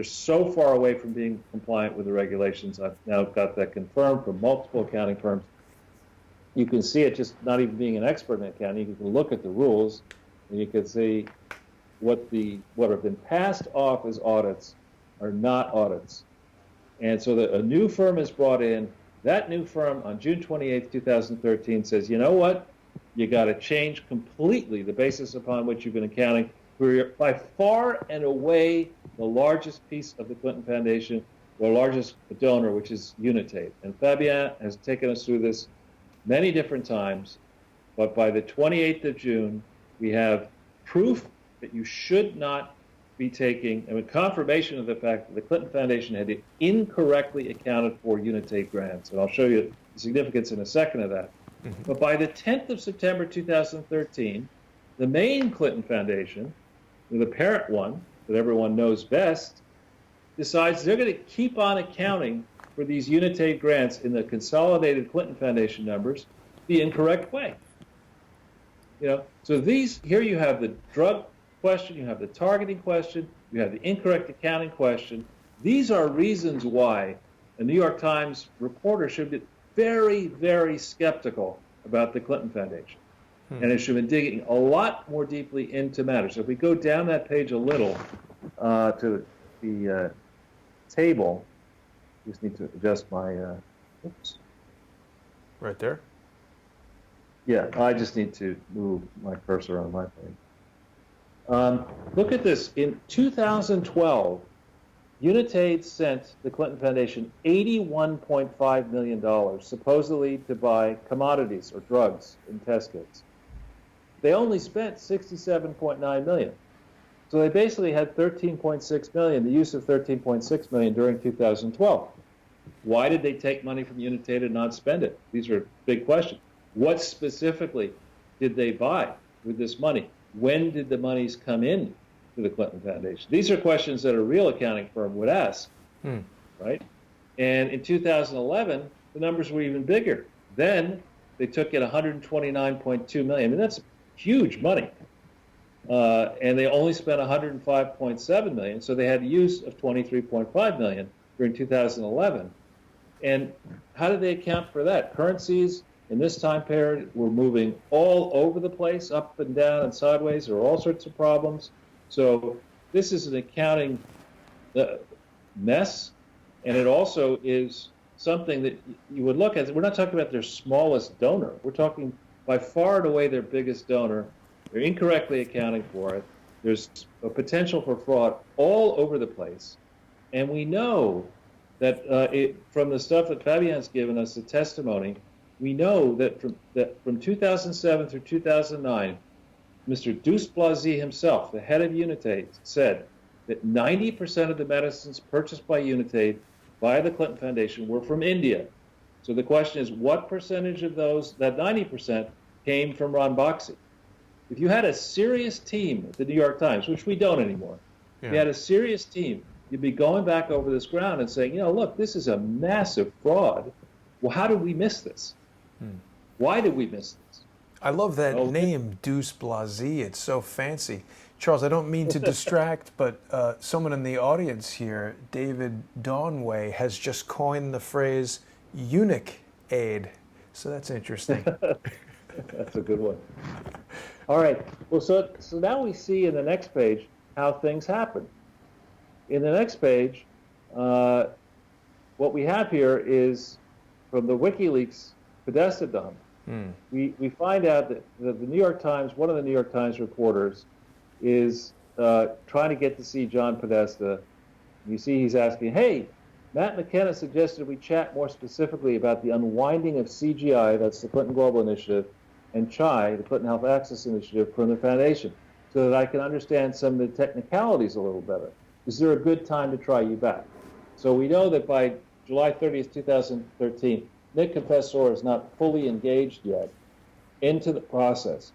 B: so far away from being compliant with the regulations. I've now got that confirmed from multiple accounting firms. You can see it just not even being an expert in accounting. You can look at the rules and you can see what have been passed off as audits are not audits. And so a new firm is brought in. That new firm on June 28, 2013 says, you know what? You got to change completely the basis upon which you've been accounting for by far and away the largest piece of the Clinton Foundation, the largest donor, which is Unitate. And Fabien has taken us through this many different times, but by the 28th of June, we have proof that you should not be taking, and a confirmation of the fact that the Clinton Foundation had incorrectly accounted for Unitate grants. And I'll show you the significance in a second of that. But by the 10th of September 2013, the main Clinton Foundation, the parent one that everyone knows best, decides they're going to keep on accounting for these Unitate grants in the consolidated Clinton Foundation numbers the incorrect way. So here you have the drug question, you have the targeting question, you have the incorrect accounting question. These are reasons why a New York Times reporter should be very, very skeptical about the Clinton Foundation. And it should have been digging a lot more deeply into matters. So if we go down that page a little to the table, just need to adjust my, oops.
A: Right there?
B: Yeah, I just need to move my cursor on my page. Look at this. In 2012, Unitate sent the Clinton Foundation $81.5 million, supposedly to buy commodities or drugs in test kits. They only spent $67.9 million. So they basically had $13.6 million, the use of $13.6 million during 2012. Why did they take money from Unitate and not spend it? These are big questions. What specifically did they buy with this money? When did the monies come in to the Clinton Foundation? These are questions that a real accounting firm would ask, right? And in 2011, the numbers were even bigger. Then they took in $129.2 million. I mean, that's huge money. And they only spent $105.7 million, so they had use of $23.5 million during 2011. And how did they account for that? Currencies in this time period were moving all over the place, up and down and sideways. There were all sorts of problems. So this is an accounting mess, and it also is something that you would look at. We're not talking about their smallest donor. We're talking by far and away their biggest donor. They're incorrectly accounting for it. There's a potential for fraud all over the place. And we know that from the stuff that Fabien's given us, the testimony, we know that from 2007 through 2009, Mr. Douce Blazy himself, the head of Unitate, said that 90% of the medicines purchased by Unitate by the Clinton Foundation were from India. So the question is, what percentage of those, that 90%, came from Ranbaxy? if you had a serious team at the New York Times, which we don't anymore, if you had a serious team, you'd be going back over this ground and saying, look, this is a massive fraud. Well, how did we miss this? Why did we miss this?
A: I love that name, Deuce Blasé. It's so fancy. Charles, I don't mean to distract, but someone in the audience here, David Donway, has just coined the phrase eunuch aid. So that's interesting.
B: That's a good one. All right. Well, so now we see in the next page how things happen. In the next page, what we have here is from the WikiLeaks Podesta dump. We find out that the New York Times, one of the New York Times reporters, is trying to get to see John Podesta. You see he's asking, hey, Matt McKenna suggested we chat more specifically about the unwinding of CGI, that's the Clinton Global Initiative, and CHI, the Clinton Health Access Initiative, from the foundation, so that I can understand some of the technicalities a little better. Is there a good time to try you back? So we know that by July 30th, 2013, Nick Confessor is not fully engaged yet into the process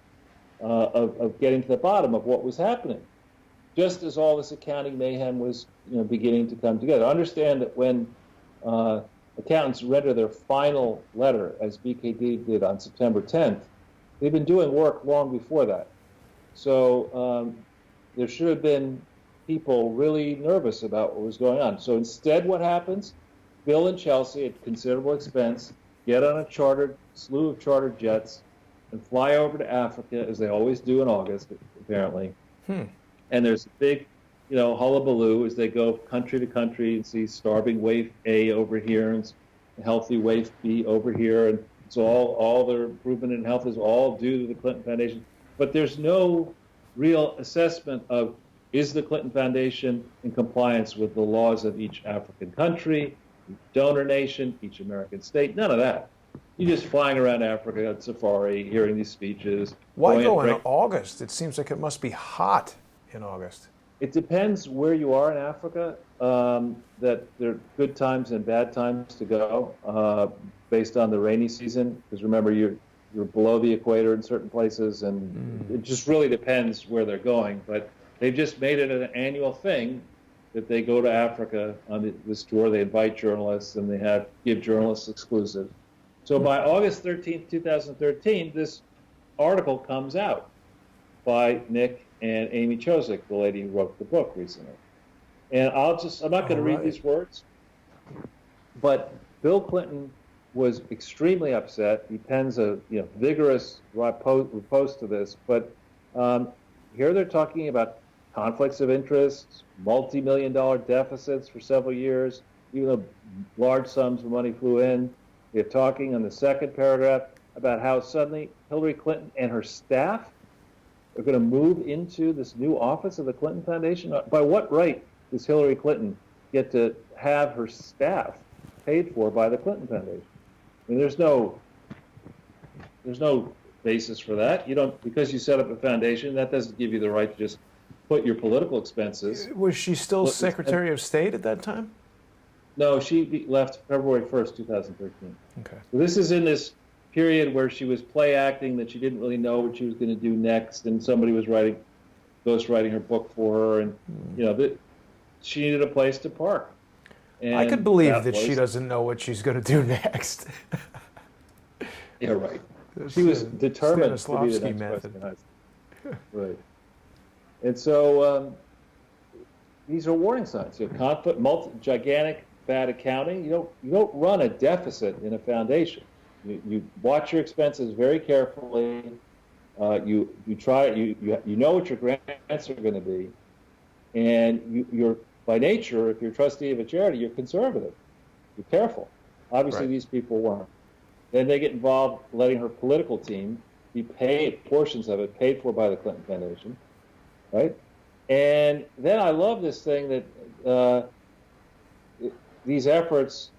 B: of getting to the bottom of what was happening, just as all this accounting mayhem was beginning to come together. Understand that when accountants render their final letter, as BKD did on September 10th, they've been doing work long before that. So there should have been people really nervous about what was going on. So instead, what happens? Bill and Chelsea, at considerable expense, get on a slew of chartered jets and fly over to Africa, as they always do in August, apparently. And there's a big, hullabaloo as they go country to country and see starving waif A over here and healthy waif B over here. And it's all their improvement in health is all due to the Clinton Foundation. But there's no real assessment of, is the Clinton Foundation in compliance with the laws of each African country, each donor nation, each American state? None of that. You're just flying around Africa on safari, hearing these speeches.
A: Why go in August? It seems like it must be hot in August.
B: It depends where you are in Africa, that there are good times and bad times to go based on the rainy season. Because remember, you're below the equator in certain places, and it just really depends where they're going. But they've just made it an annual thing that they go to Africa on this tour. They invite journalists, and they give journalists exclusive. So by August 13th, 2013, this article comes out by Nick and Amy Chozick, the lady who wrote the book recently. And I'm not going to read these words, but Bill Clinton was extremely upset. He pens a vigorous riposte to this, but here they're talking about conflicts of interest, multi-million-dollar deficits for several years, even though large sums of money flew in. They're talking in the second paragraph about how suddenly Hillary Clinton and her staff are going to move into this new office of the Clinton Foundation. By what right does Hillary Clinton get to have her staff paid for by the Clinton Foundation? I mean, there's no basis for that. You don't, because you set up a foundation, that doesn't give you the right to just put your political expenses.
A: Was she still Secretary of State at that time?
B: No, she left February 1st, 2013.
A: Okay.
B: So this is in this period where she was play acting, that she didn't really know what she was going to do next, and somebody was ghostwriting her book for her, and that she needed a place to park. And
A: I could believe that she doesn't know what she's going to do next.
B: Yeah, right. She was determined to be the next
A: method.
B: president. Right. And so these are warning signs. Conflict, gigantic bad accounting. You don't run a deficit in a foundation. You watch your expenses very carefully. You know what your grants are going to be, and you're by nature, if you're a trustee of a charity, you're conservative. You're careful. Obviously, these people weren't. Then they get involved, letting her political team be paid, portions of it paid for by the Clinton Foundation, right? And then I love this thing that these efforts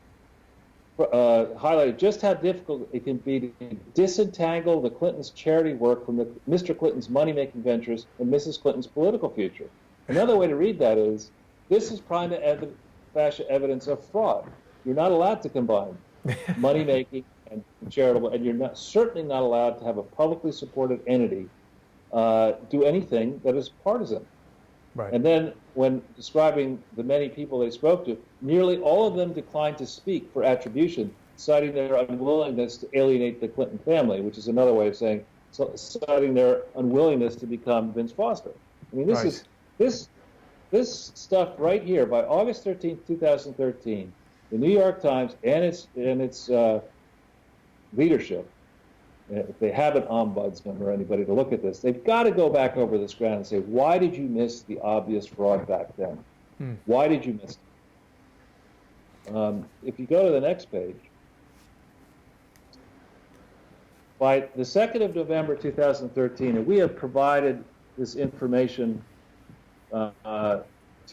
B: highlighted just how difficult it can be to disentangle the Clintons' charity work from Mr. Clinton's money-making ventures and Mrs. Clinton's political future. Another way to read that is, this is prima facie evidence of fraud. You're not allowed to combine money-making and charitable, and you're certainly not allowed to have a publicly supported entity do anything that is partisan.
A: Right.
B: And then when describing the many people they spoke to, nearly all of them declined to speak for attribution, citing their unwillingness to alienate the Clinton family, which is another way of saying citing their unwillingness to become Vince Foster. I mean, this stuff right here, by August 13th, 2013, the New York Times and its leadership, if they have an ombudsman or anybody to look at this, they've got to go back over this ground and say, why did you miss the obvious fraud back then? Why did you miss it? If you go to the next page, by the 2nd of November 2013, and we have provided this information to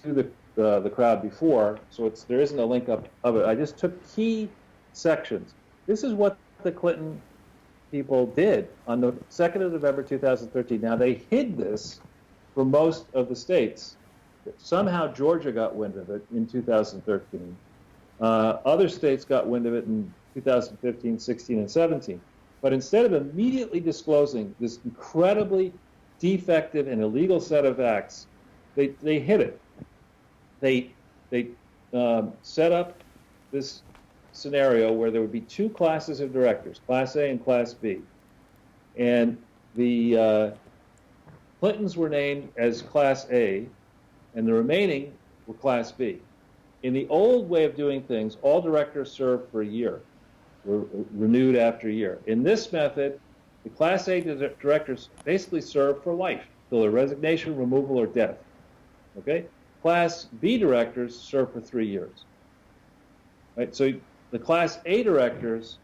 B: the crowd before, so there isn't a link up of it. I just took key sections. This is what the Clinton people did on the 2nd of November 2013. Now, they hid this from most of the states. Somehow Georgia got wind of it in 2013. Other states got wind of it in 2015, 16, and 17. But instead of immediately disclosing this incredibly defective and illegal set of acts, they hid it. They set up this scenario where there would be two classes of directors, Class A and Class B. And the Clintons were named as Class A, and the remaining were Class B. In the old way of doing things, all directors served for a year, were renewed after a year. In this method, the Class A directors basically serve for life, till their resignation, removal, or death. Okay? Class B directors serve for 3 years. Right? So the Class A directors,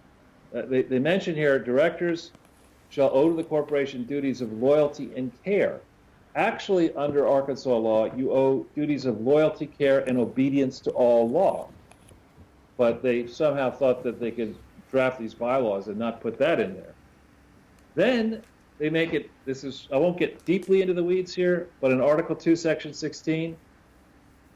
B: they mention here, directors shall owe to the corporation duties of loyalty and care. Actually, under Arkansas law, you owe duties of loyalty, care, and obedience to all law. But they somehow thought that they could draft these bylaws and not put that in there. Then they make it, I won't get deeply into the weeds here, but in Article 2, Section 16,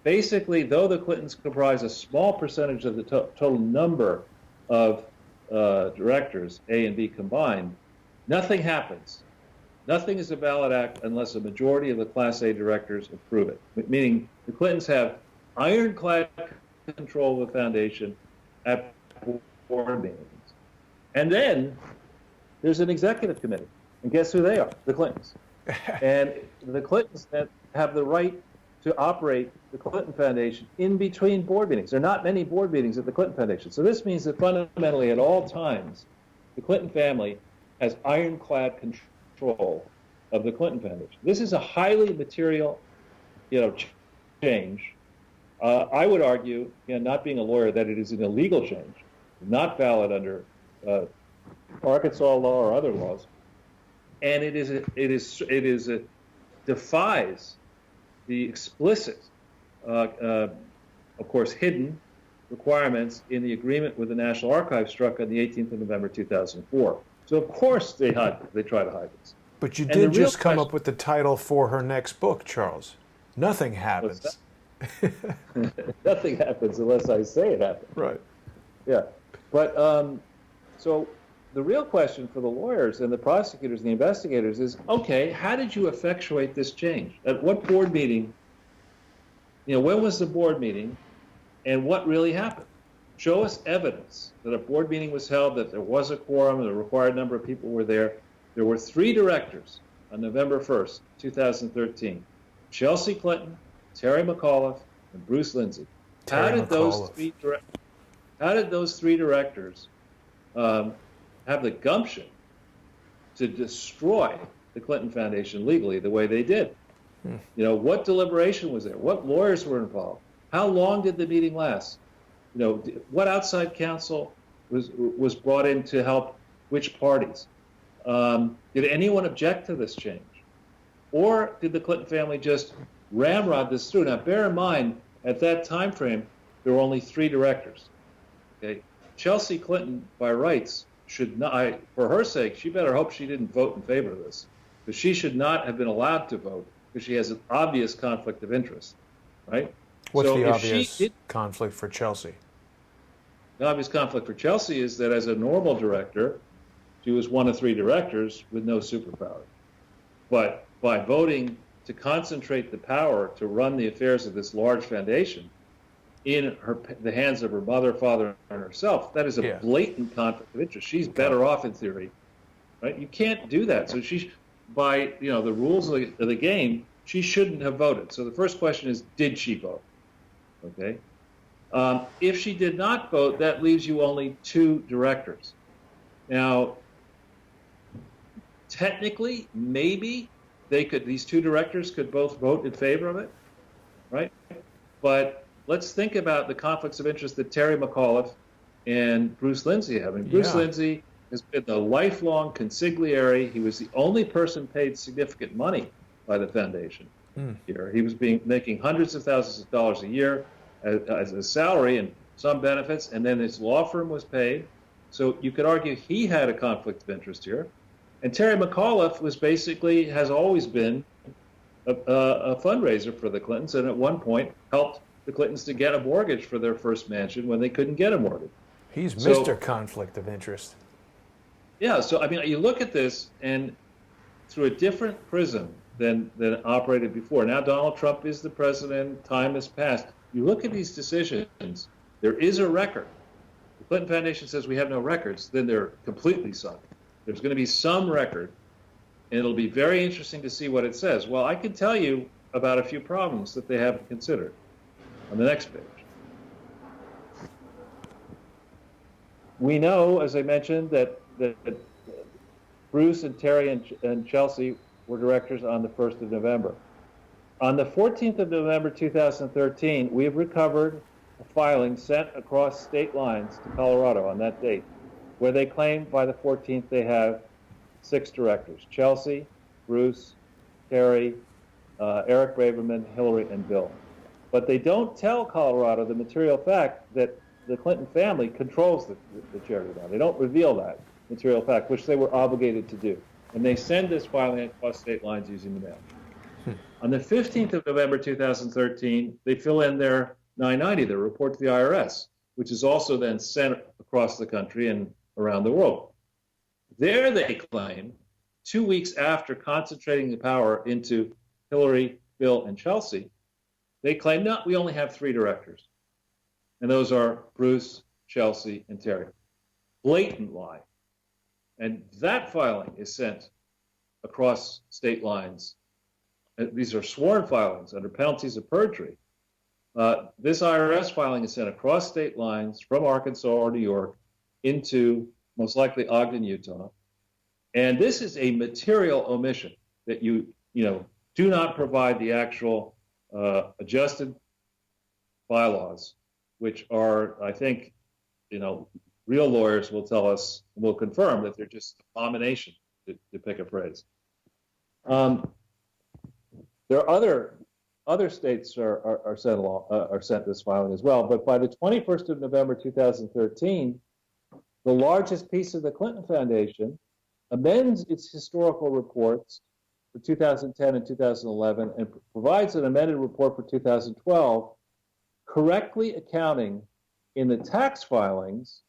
B: basically, though the Clintons comprise a small percentage of the total number of directors, A and B combined, nothing happens. Nothing is a valid act unless a majority of the Class A directors approve it, meaning the Clintons have ironclad control of the foundation at board meetings. And then there's an executive committee. And guess who they are? The Clintons. And the Clintons have the right to operate the Clinton Foundation in between board meetings. There are not many board meetings at the Clinton Foundation. So this means that fundamentally at all times, the Clinton family has ironclad control of the Clinton Foundation. This is a highly material, change. I would argue, not being a lawyer, that it is an illegal change, not valid under Arkansas law or other laws, and it defies the explicit, of course, hidden requirements in the agreement with the National Archives struck on the 18th of November 2004. So of course they try to hide this.
A: But you did just come up with the title for her next book, Charles. Nothing happens.
B: Nothing happens unless I say it happens.
A: Right.
B: Yeah. But so the real question for the lawyers and the prosecutors and the investigators is, okay, how did you effectuate this change? At what board meeting, when was the board meeting, and what really happened? Show us evidence that a board meeting was held, that there was a quorum, the required number of people were there. There were 3 directors on November 1st, 2013. Chelsea Clinton, Terry McAuliffe, and Bruce Lindsay. How did those three directors have the gumption to destroy the Clinton Foundation legally the way they did? What deliberation was there? What lawyers were involved? How long did the meeting last? What outside counsel was brought in to help which parties? Did anyone object to this change? Or did the Clinton family just ramrod this through? Now, bear in mind, at that time frame, there were only 3 directors. Okay, Chelsea Clinton, by rights, should not, for her sake, she better hope she didn't vote in favor of this, because she should not have been allowed to vote, because she has an obvious conflict of interest, right?
A: What's the obvious conflict for Chelsea?
B: The obvious conflict for Chelsea is that as a normal director, she was one of 3 directors with no superpower. But by voting to concentrate the power to run the affairs of this large foundation in the hands of her mother, father, and herself, that is a blatant conflict of interest. She's better off in theory, right? You can't do that. So by the rules of the game, she shouldn't have voted. So the first question is, did she vote? Okay. If she did not vote, that leaves you only 2 directors. Now, technically, maybe these 2 directors could both vote in favor of it, right? But let's think about the conflicts of interest that Terry McAuliffe and Bruce Lindsay have. And Bruce Lindsay has been the lifelong consigliere. He was the only person paid significant money by the foundation here. He was making hundreds of thousands of dollars a year as a salary and some benefits, and then his law firm was paid. So you could argue he had a conflict of interest here. And Terry McAuliffe has always been a fundraiser for the Clintons, and at one point helped the Clintons to get a mortgage for their first mansion when they couldn't get a mortgage.
A: He's Mr. Conflict of Interest.
B: Yeah, so I mean, you look at this and through a different prism than operated before. Now Donald Trump is the president, time has passed. You look at these decisions, there is a record. The Clinton Foundation says we have no records, then they're completely sunk. There's going to be some record, and it'll be very interesting to see what it says. Well, I can tell you about a few problems that they haven't considered on the next page. We know, as I mentioned, that Bruce and Terry and Chelsea were directors on the 1st of November. On the 14th of November 2013, we have recovered a filing sent across state lines to Colorado on that date, where they claim by the 14th they have 6 directors: Chelsea, Bruce, Terry, Eric Braverman, Hillary, and Bill. But they don't tell Colorado the material fact that the Clinton family controls the charity now. They don't reveal that material fact, which they were obligated to do. And they send this filing across state lines using the mail. On the 15th of November 2013, they fill in their 990, their report to the IRS, which is also then sent across the country and around the world. There they claim, 2 weeks after concentrating the power into Hillary, Bill, and Chelsea, they claim, no, we only have 3 directors. And those are Bruce, Chelsea, and Terry. Blatant lie. And that filing is sent across state lines. These are sworn filings under penalties of perjury. This IRS filing is sent across state lines from Arkansas or New York into most likely Ogden, Utah. And this is a material omission that you do not provide the actual adjusted bylaws, which are, I think, real lawyers will tell us, will confirm that they're just abomination, to pick a phrase. There are other states are sent this filing as well, but by the 21st of November 2013, the largest piece of the Clinton Foundation amends its historical reports for 2010 and 2011 and provides an amended report for 2012, correctly accounting in the tax filings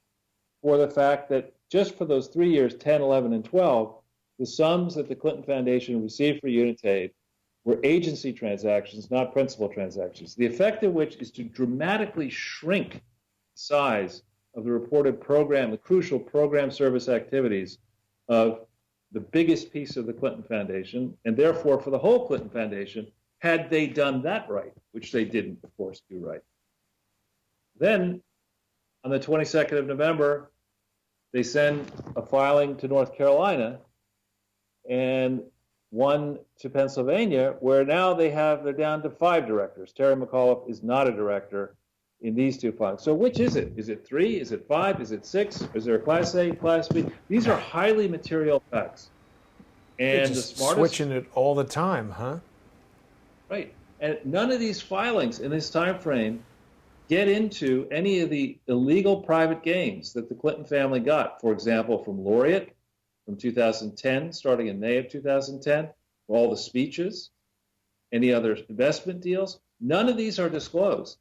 B: for the fact that just for those 3 years, 10, 11, and 12, the sums that the Clinton Foundation received for Unitaid were agency transactions, not principal transactions, the effect of which is to dramatically shrink the size of the reported program, the crucial program service activities of the biggest piece of the Clinton Foundation, and therefore for the whole Clinton Foundation, had they done that right, which they didn't, of course, do right. Then, on the 22nd of November, they send a filing to North Carolina and one to Pennsylvania, where now they're down to 5 directors. Terry McAuliffe is not a director in these 2 filings. So which is it? Is it 3? Is it 5? Is it 6? Is there a Class A, Class B? These are highly material facts. And the smartest,
A: switching it all the time, huh?
B: Right. And none of these filings in this time frame get into any of the illegal private gains that the Clinton family got. For example, from Laureate from 2010, starting in May of 2010, all the speeches, any other investment deals. None of these are disclosed.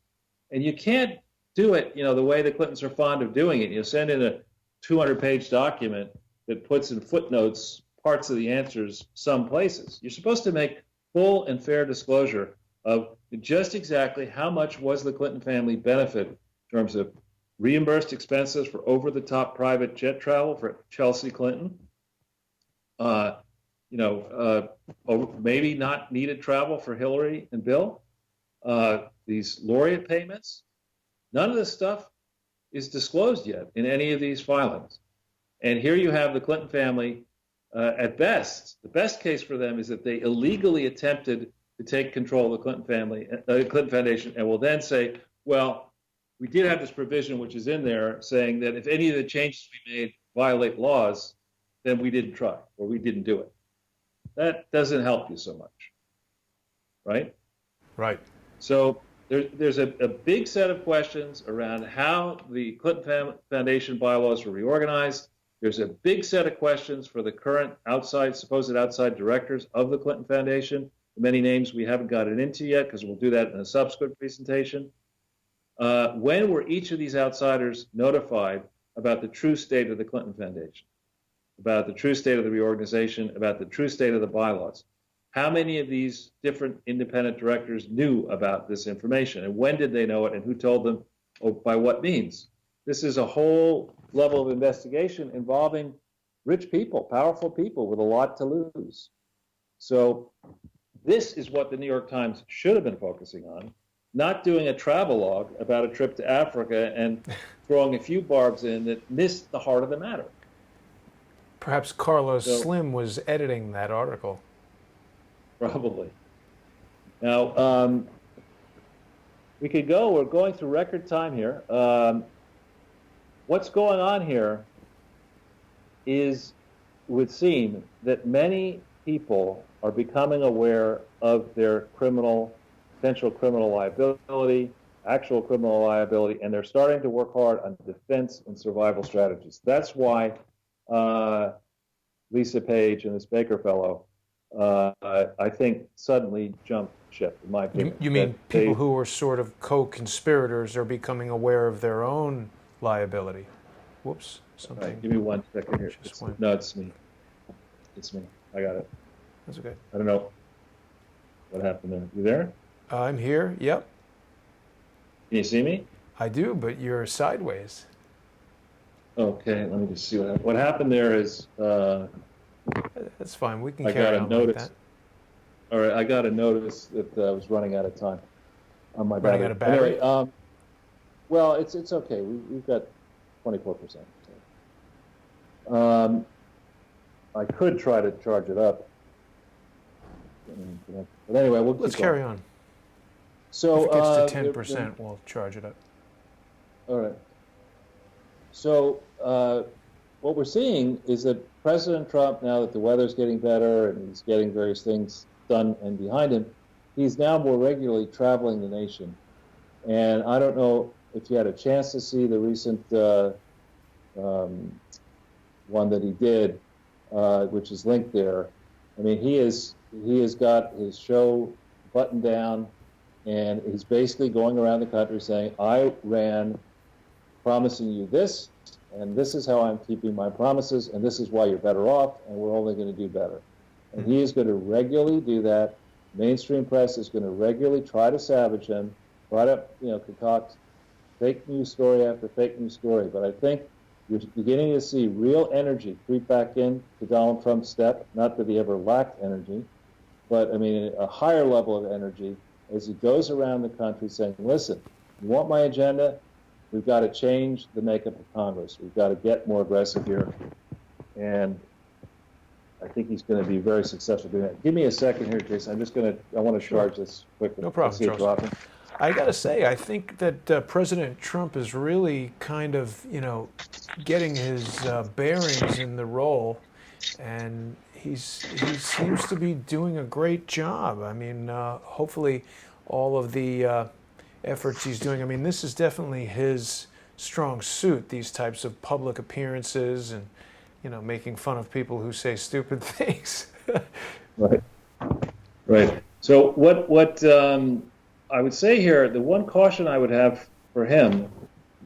B: And you can't do it, the way the Clintons are fond of doing it. You send in a 200-page document that puts in footnotes parts of the answers some places. You're supposed to make full and fair disclosure of just exactly how much was the Clinton family benefit in terms of reimbursed expenses for over-the-top private jet travel for Chelsea Clinton, maybe not needed travel for Hillary and Bill, these laureate payments. None of this stuff is disclosed yet in any of these filings. And here you have the Clinton family, at best, the best case for them is that they illegally attempted to take control of the Clinton family, Clinton Foundation, and will then say, well, we did have this provision which is in there saying that if any of the changes we made violate laws, then we didn't try or we didn't do it. That doesn't help you so much, right?
A: Right.
B: So there's a big set of questions around how the Clinton Foundation bylaws were reorganized. There's a big set of questions for the current supposed outside directors of the Clinton Foundation. Many names we haven't gotten into yet because we'll do that in a subsequent presentation. When were each of these outsiders notified about the true state of the Clinton Foundation, about the true state of the reorganization, about the true state of the bylaws? How many of these different independent directors knew about this information, and when did they know it, and who told them, or by what means? This is a whole level of investigation involving rich people, powerful people with a lot to lose. So this is what the New York Times should have been focusing on, not doing a travelogue about a trip to Africa and throwing a few barbs in that missed the heart of the matter.
A: Perhaps Carlos Slim was editing that article.
B: Probably. Now, we could go, we're going through record time here. What's going on here is, it would seem, that many people are becoming aware of their potential criminal liability, actual criminal liability, and they're starting to work hard on defense and survival strategies. That's why Lisa Page and this Baker fellow, I think, suddenly jumped ship, in my opinion.
A: You mean people who are sort of co-conspirators are becoming aware of their own liability? Whoops, something.
B: Right, give me 1 second here. No, it's me. It's me. I got it.
A: That's okay.
B: I don't know what happened there. You there?
A: I'm here, yep.
B: Can you see me?
A: I do, but you're sideways.
B: Okay, let me just see what happened. What happened there is...
A: That's fine, we can carry on like that.
B: All right, I got a notice that I was running out of time on my battery.
A: Running out of battery?
B: Anyway, well, it's okay. We've got 24%. I could try to charge it up. But anyway,
A: let's carry on.
B: So,
A: if it gets to 10%, we'll charge it up.
B: All right. So what we're seeing is that President Trump, now that the weather's getting better and he's getting various things done and behind him, he's now more regularly traveling the nation. And I don't know if you had a chance to see the recent one that he did, which is linked there. I mean, he has got his show buttoned down, and he's basically going around the country saying, I ran promising you this, and this is how I'm keeping my promises, and this is why you're better off, and we're only going to do better. And he is going to regularly do that. Mainstream press is going to regularly try to savage him, try to concoct fake news story after fake news story. But I think you're beginning to see real energy creep back in to Donald Trump's step. Not that he ever lacked energy, but I mean a higher level of energy as he goes around the country saying, listen, you want my agenda? We've got to change the makeup of Congress. We've got to get more aggressive here. And I think he's going to be very successful doing that. Give me a second here, Jason. I want to charge this quickly.
A: No problem, Charles. I got to say, I think that President Trump is really kind of, getting his bearings in the role, and he seems to be doing a great job. I mean, hopefully all of the efforts he's doing, I mean, this is definitely his strong suit, these types of public appearances and, making fun of people who say stupid things.
B: Right. So what I would say here, the one caution I would have for him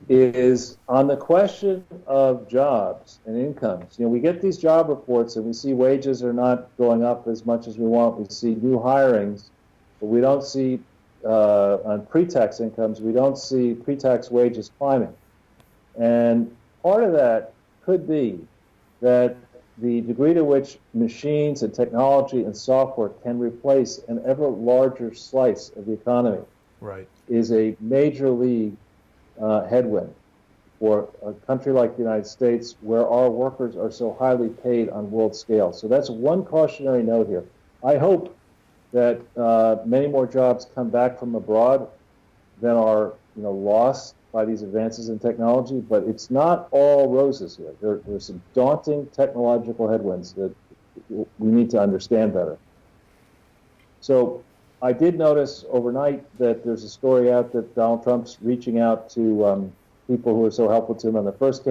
B: is on the question of jobs and incomes. We get these job reports and we see wages are not going up as much as we want. We see new hirings, but we don't see on pre-tax incomes, we don't see pre-tax wages climbing. And part of that could be that the degree to which machines and technology and software can replace an ever larger slice of the economy is a major league headwind for a country like the United States, where our workers are so highly paid on world scale. So that's one cautionary note here. I hope that many more jobs come back from abroad than are lost by these advances in technology, but it's not all roses here. There's some daunting technological headwinds that we need to understand better. So I did notice overnight that there's a story out that Donald Trump's reaching out to people who are so helpful to him on the first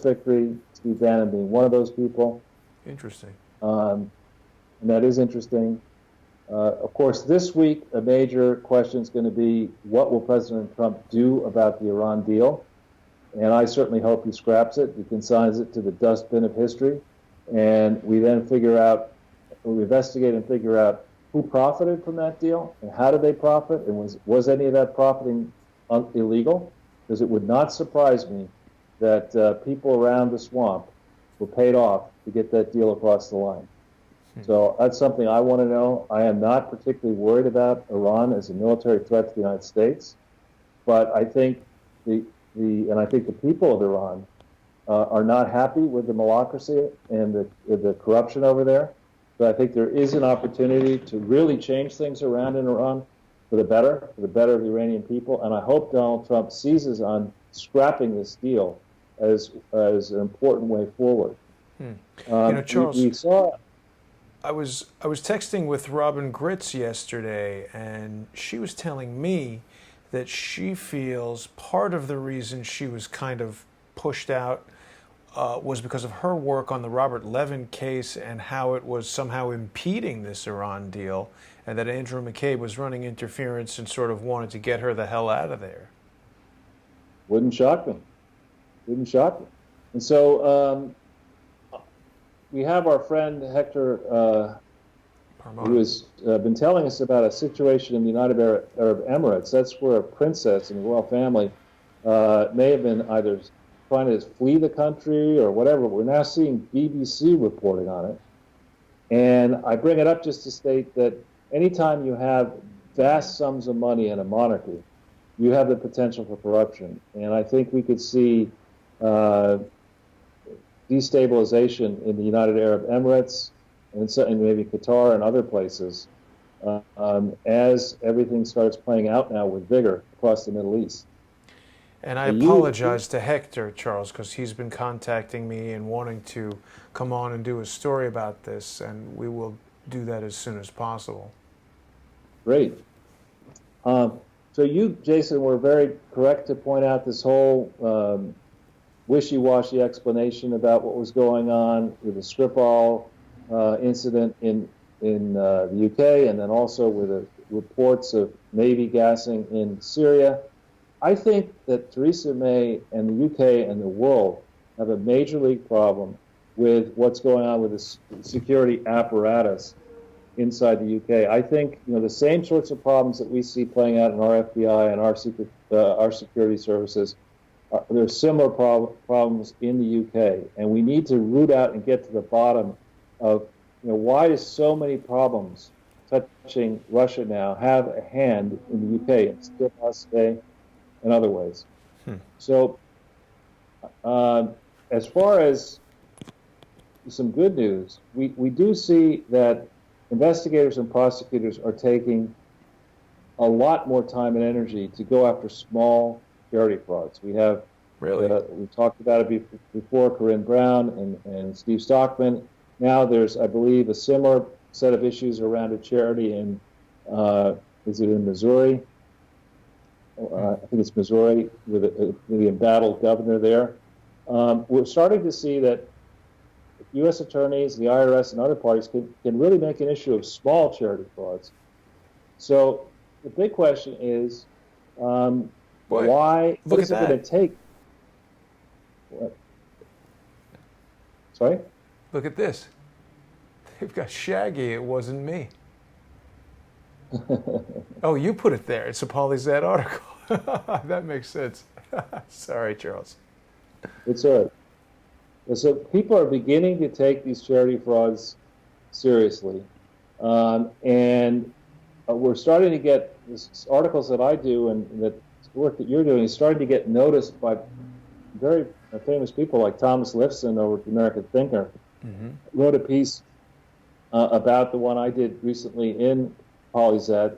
B: victory, Steve Bannon being one of those people.
A: Interesting.
B: And that is interesting. Of course, this week, a major question is going to be, what will President Trump do about the Iran deal? And I certainly hope he scraps it. He consigns it to the dustbin of history. And we then we investigate and figure out who profited from that deal and how did they profit, and was any of that profiting illegal? Because it would not surprise me that people around the swamp were paid off to get that deal across the line. So that's something I want to know. I am not particularly worried about Iran as a military threat to the United States, but I think the people of Iran are not happy with the malacracy and the corruption over there. But I think there is an opportunity to really change things around in Iran for the better of the Iranian people. And I hope Donald Trump seizes on scrapping this deal as an important way forward.
A: Charles,
B: we saw.
A: I was texting with Robin Gritz yesterday, and she was telling me that she feels part of the reason she was kind of pushed out was because of her work on the Robert Levin case and how it was somehow impeding this Iran deal, and that Andrew McCabe was running interference and sort of wanted to get her the hell out of there.
B: Wouldn't shock me. And so we have our friend Hector, who has been telling us about a situation in the United Arab Emirates. That's where a princess in the royal family may have been either trying to flee the country or whatever. We're now seeing BBC reporting on it. And I bring it up just to state that anytime you have vast sums of money in a monarchy, you have the potential for corruption. And I think we could see destabilization in the United Arab Emirates and maybe Qatar and other places as everything starts playing out now with vigor across the Middle East.
A: And I apologize to Hector, Charles, because he's been contacting me and wanting to come on and do a story about this, and we will do that as soon as possible.
B: Great. So you, Jason, were very correct to point out this whole wishy-washy explanation about what was going on with the Skripal incident in the UK, and then also with the reports of Navy gassing in Syria. I think that Theresa May and the UK and the world have a major league problem with what's going on with the security apparatus inside the UK. I think the same sorts of problems that we see playing out in our FBI and our security services. There are similar problems in the UK, and we need to root out and get to the bottom of why do so many problems touching Russia now have a hand in the UK and still must stay in other ways. So as far as some good news, we do see that investigators and prosecutors are taking a lot more time and energy to go after small charity frauds. We have we talked about it before, Corinne Brown and Steve Stockman. Now there's, I believe, a similar set of issues around a charity in, is it in Missouri? I think it's Missouri, with the embattled governor there. We're starting to see that U.S. attorneys, the IRS, and other parties can really make an issue of small charity frauds. So the big question is, why? What is it going to take What? Sorry?
A: Look at this. They've got Shaggy. It wasn't me. Oh, you put it there. It's a PolyZ article. That makes sense. Sorry, Charles.
B: It's all right. So people are beginning to take these charity frauds seriously. And we're starting to get this articles that I do and that work that you're doing is starting to get noticed by very famous people like Thomas Lifson over at the American Thinker. Wrote a piece about the one I did recently in PolyZ,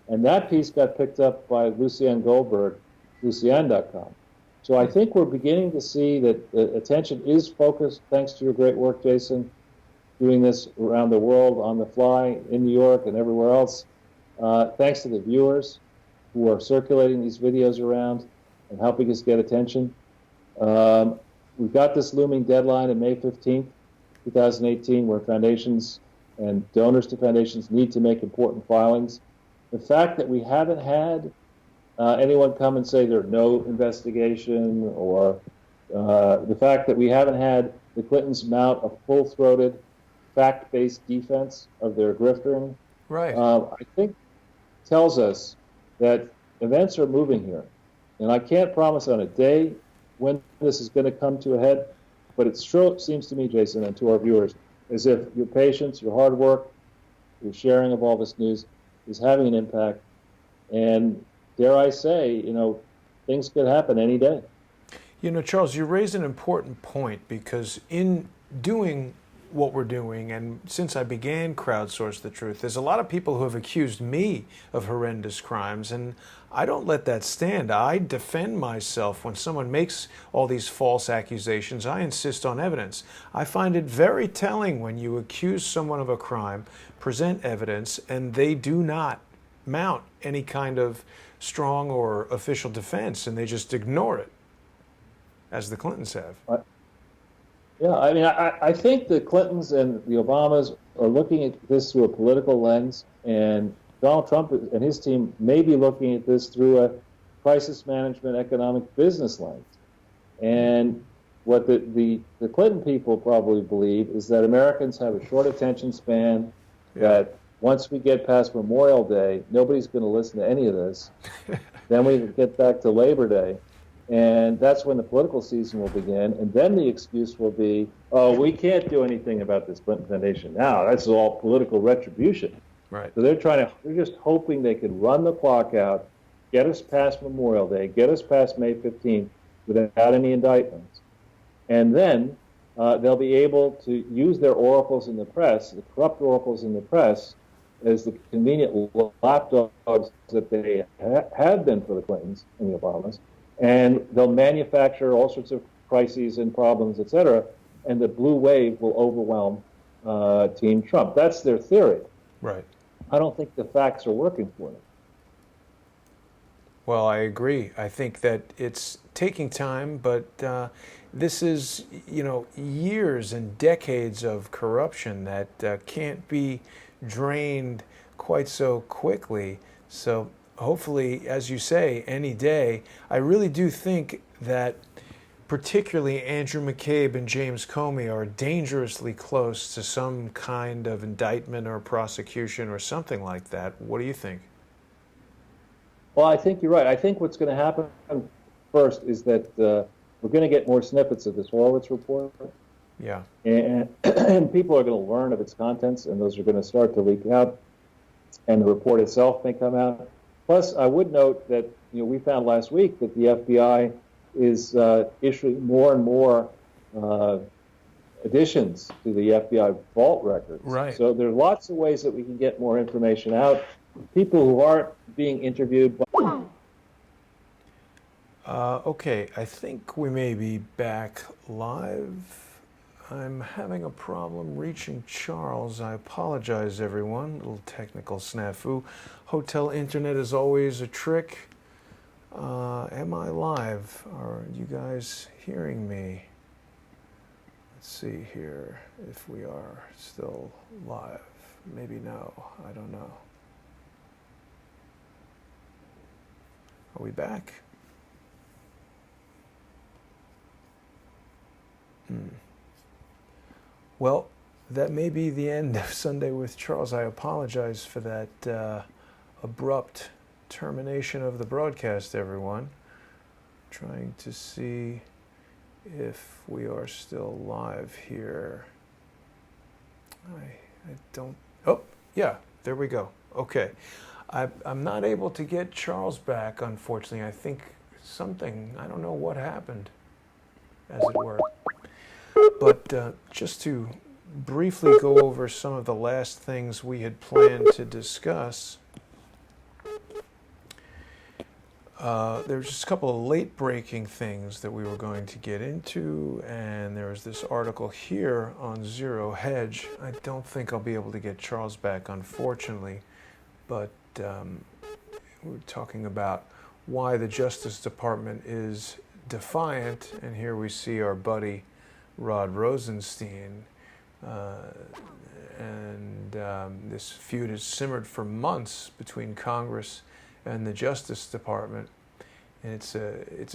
B: and that piece got picked up by Lucienne Goldberg, Lucienne.com. So I think we're beginning to see that the attention is focused, thanks to your great work, Jason, doing this around the world on the fly in New York and everywhere else. Thanks to the viewers who are circulating these videos around and helping us get attention. We've got this looming deadline of May 15th, 2018, where foundations and donors to foundations need to make important filings. The fact that we haven't had anyone come and say there's no investigation, or the fact that we haven't had the Clintons mount a full-throated, fact-based defense of their grifting,
A: Right.
B: I think tells us that events are moving here. And I can't promise on a day when this is going to come to a head, but it sure seems to me, Jason, and to our viewers, as if your patience, your hard work, your sharing of all this news is having an impact. And dare I say, things could happen any day.
A: Charles, you raise an important point, because in doing what we're doing, and since I began Crowdsource the Truth, there's a lot of people who have accused me of horrendous crimes, and I don't let that stand. I defend myself when someone makes all these false accusations. I insist on evidence. I find it very telling when you accuse someone of a crime, present evidence, and they do not mount any kind of strong or official defense, and they just ignore it, as the Clintons have.
B: Yeah, I think the Clintons and the Obamas are looking at this through a political lens, and Donald Trump and his team may be looking at this through a crisis management, economic, business lens. And what the Clinton people probably believe is that Americans have a short attention span, that once we get past Memorial Day, nobody's going to listen to any of this. Then we get back to Labor Day. And that's when the political season will begin. And then the excuse will be, oh, we can't do anything about this Clinton Foundation now. That's all political retribution.
A: Right.
B: So they're just hoping they can run the clock out, get us past Memorial Day, get us past May 15th without any indictments. And then they'll be able to use their oracles in the press, the corrupt oracles in the press, as the convenient lapdogs that they have been for the Clintons and the Obamas. And they'll manufacture all sorts of crises and problems, et cetera, and the blue wave will overwhelm Team Trump. That's their theory.
A: Right.
B: I don't think the facts are working for them.
A: Well, I agree. I think that it's taking time, but this is, years and decades of corruption that can't be drained quite so quickly. So hopefully, as you say, any day. I really do think that particularly Andrew McCabe and James Comey are dangerously close to some kind of indictment or prosecution or something like that. What do you think?
B: Well, I think you're right. I think what's going to happen first is that we're going to get more snippets of this Horowitz report.
A: Yeah.
B: And people are going to learn of its contents, and those are going to start to leak out, and the report itself may come out. Plus, I would note that we found last week that the FBI is issuing more and more additions to the FBI vault records.
A: Right.
B: So there are lots of ways that we can get more information out. People who aren't being interviewed.
A: Okay, I think we may be back live. I'm having a problem reaching Charles. I apologize, everyone. A little technical snafu. Hotel internet is always a trick. Am I live? Are you guys hearing me? Let's see here if we are still live. Maybe no. I don't know. Are we back? Well, that may be the end of Sunday with Charles. I apologize for that abrupt termination of the broadcast, everyone. Trying to see if we are still live here. I don't... Oh, yeah, there we go. Okay. I'm not able to get Charles back, unfortunately. I think something, I don't know what happened, as it were. But just to briefly go over some of the last things we had planned to discuss, there's just a couple of late-breaking things that we were going to get into, and there was this article here on Zero Hedge. I don't think I'll be able to get Charles back, unfortunately, but we were talking about why the Justice Department is defiant, and here we see our buddy Rod Rosenstein, and this feud has simmered for months between Congress and the Justice Department, and it's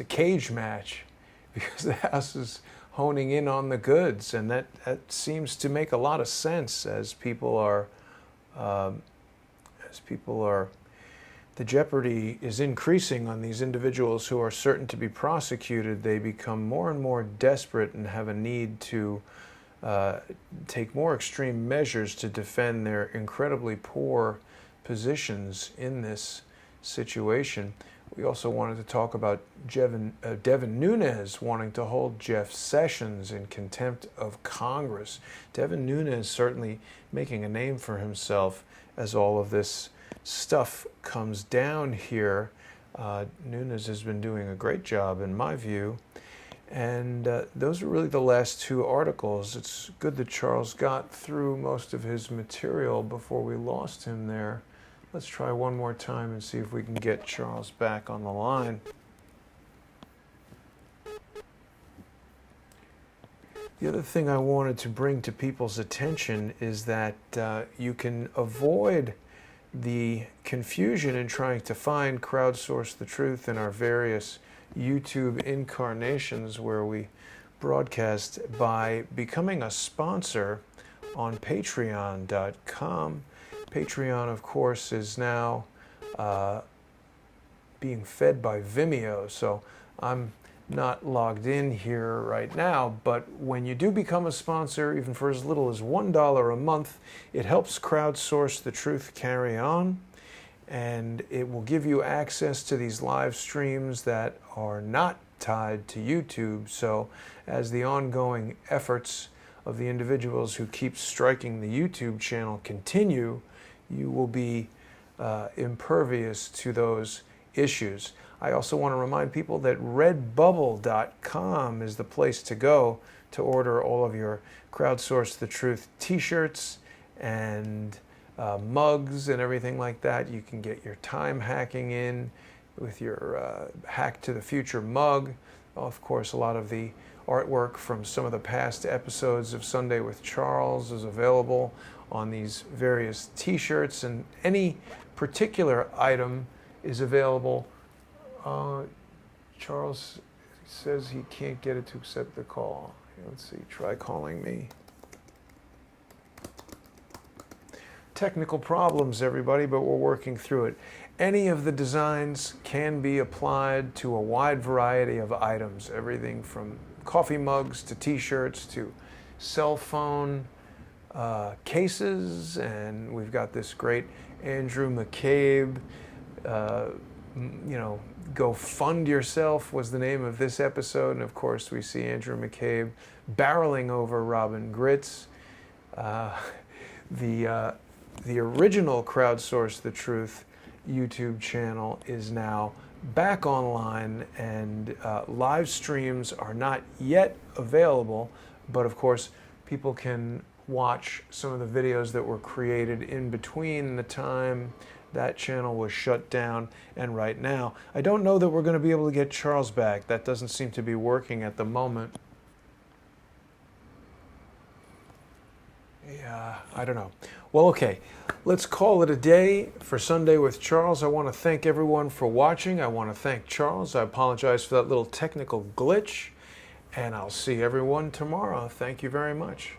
A: a cage match because the House is honing in on the goods, and that seems to make a lot of sense as people are the jeopardy is increasing on these individuals who are certain to be prosecuted. They become more and more desperate and have a need to take more extreme measures to defend their incredibly poor positions in this situation. We also wanted to talk about Devin Nunes wanting to hold Jeff Sessions in contempt of Congress. Devin Nunes certainly making a name for himself as all of this stuff comes down here. Nunes has been doing a great job, in my view. And those are really the last two articles. It's good that Charles got through most of his material before we lost him there. Let's try one more time and see if we can get Charles back on the line. The other thing I wanted to bring to people's attention is that you can avoid the confusion in trying to find Crowdsource the Truth in our various YouTube incarnations where we broadcast by becoming a sponsor on Patreon.com. Patreon, of course, is now being fed by Vimeo, so I'm not logged in here right now, but when you do become a sponsor, even for as little as $1 a month, it helps Crowdsource the Truth carry on, and it will give you access to these live streams that are not tied to YouTube. So as the ongoing efforts of the individuals who keep striking the YouTube channel continue, you will be impervious to those issues. I also want to remind people that redbubble.com is the place to go to order all of your Crowdsource the Truth t-shirts and mugs and everything like that. You can get your time hacking in with your Hack to the Future mug. Of course, a lot of the artwork from some of the past episodes of Sunday with Charles is available on these various t-shirts, and any particular item is available. Charles says he can't get it to accept the call. Let's see, try calling me. Technical problems, everybody, but we're working through it. Any of the designs can be applied to a wide variety of items, everything from coffee mugs to t-shirts to cell phone cases, and we've got this great Andrew McCabe, Go Fund Yourself was the name of this episode, and of course we see Andrew McCabe barreling over Robin Gritz. The original Crowdsource the Truth YouTube channel is now back online, and live streams are not yet available, but of course people can watch some of the videos that were created in between the time that channel was shut down and right now. I don't know that we're going to be able to get Charles back. That doesn't seem to be working at the moment. Yeah, I don't know. Well, okay, let's call it a day for Sunday with Charles. I want to thank everyone for watching. I want to thank Charles. I apologize for that little technical glitch. and I'll see everyone tomorrow. Thank you very much.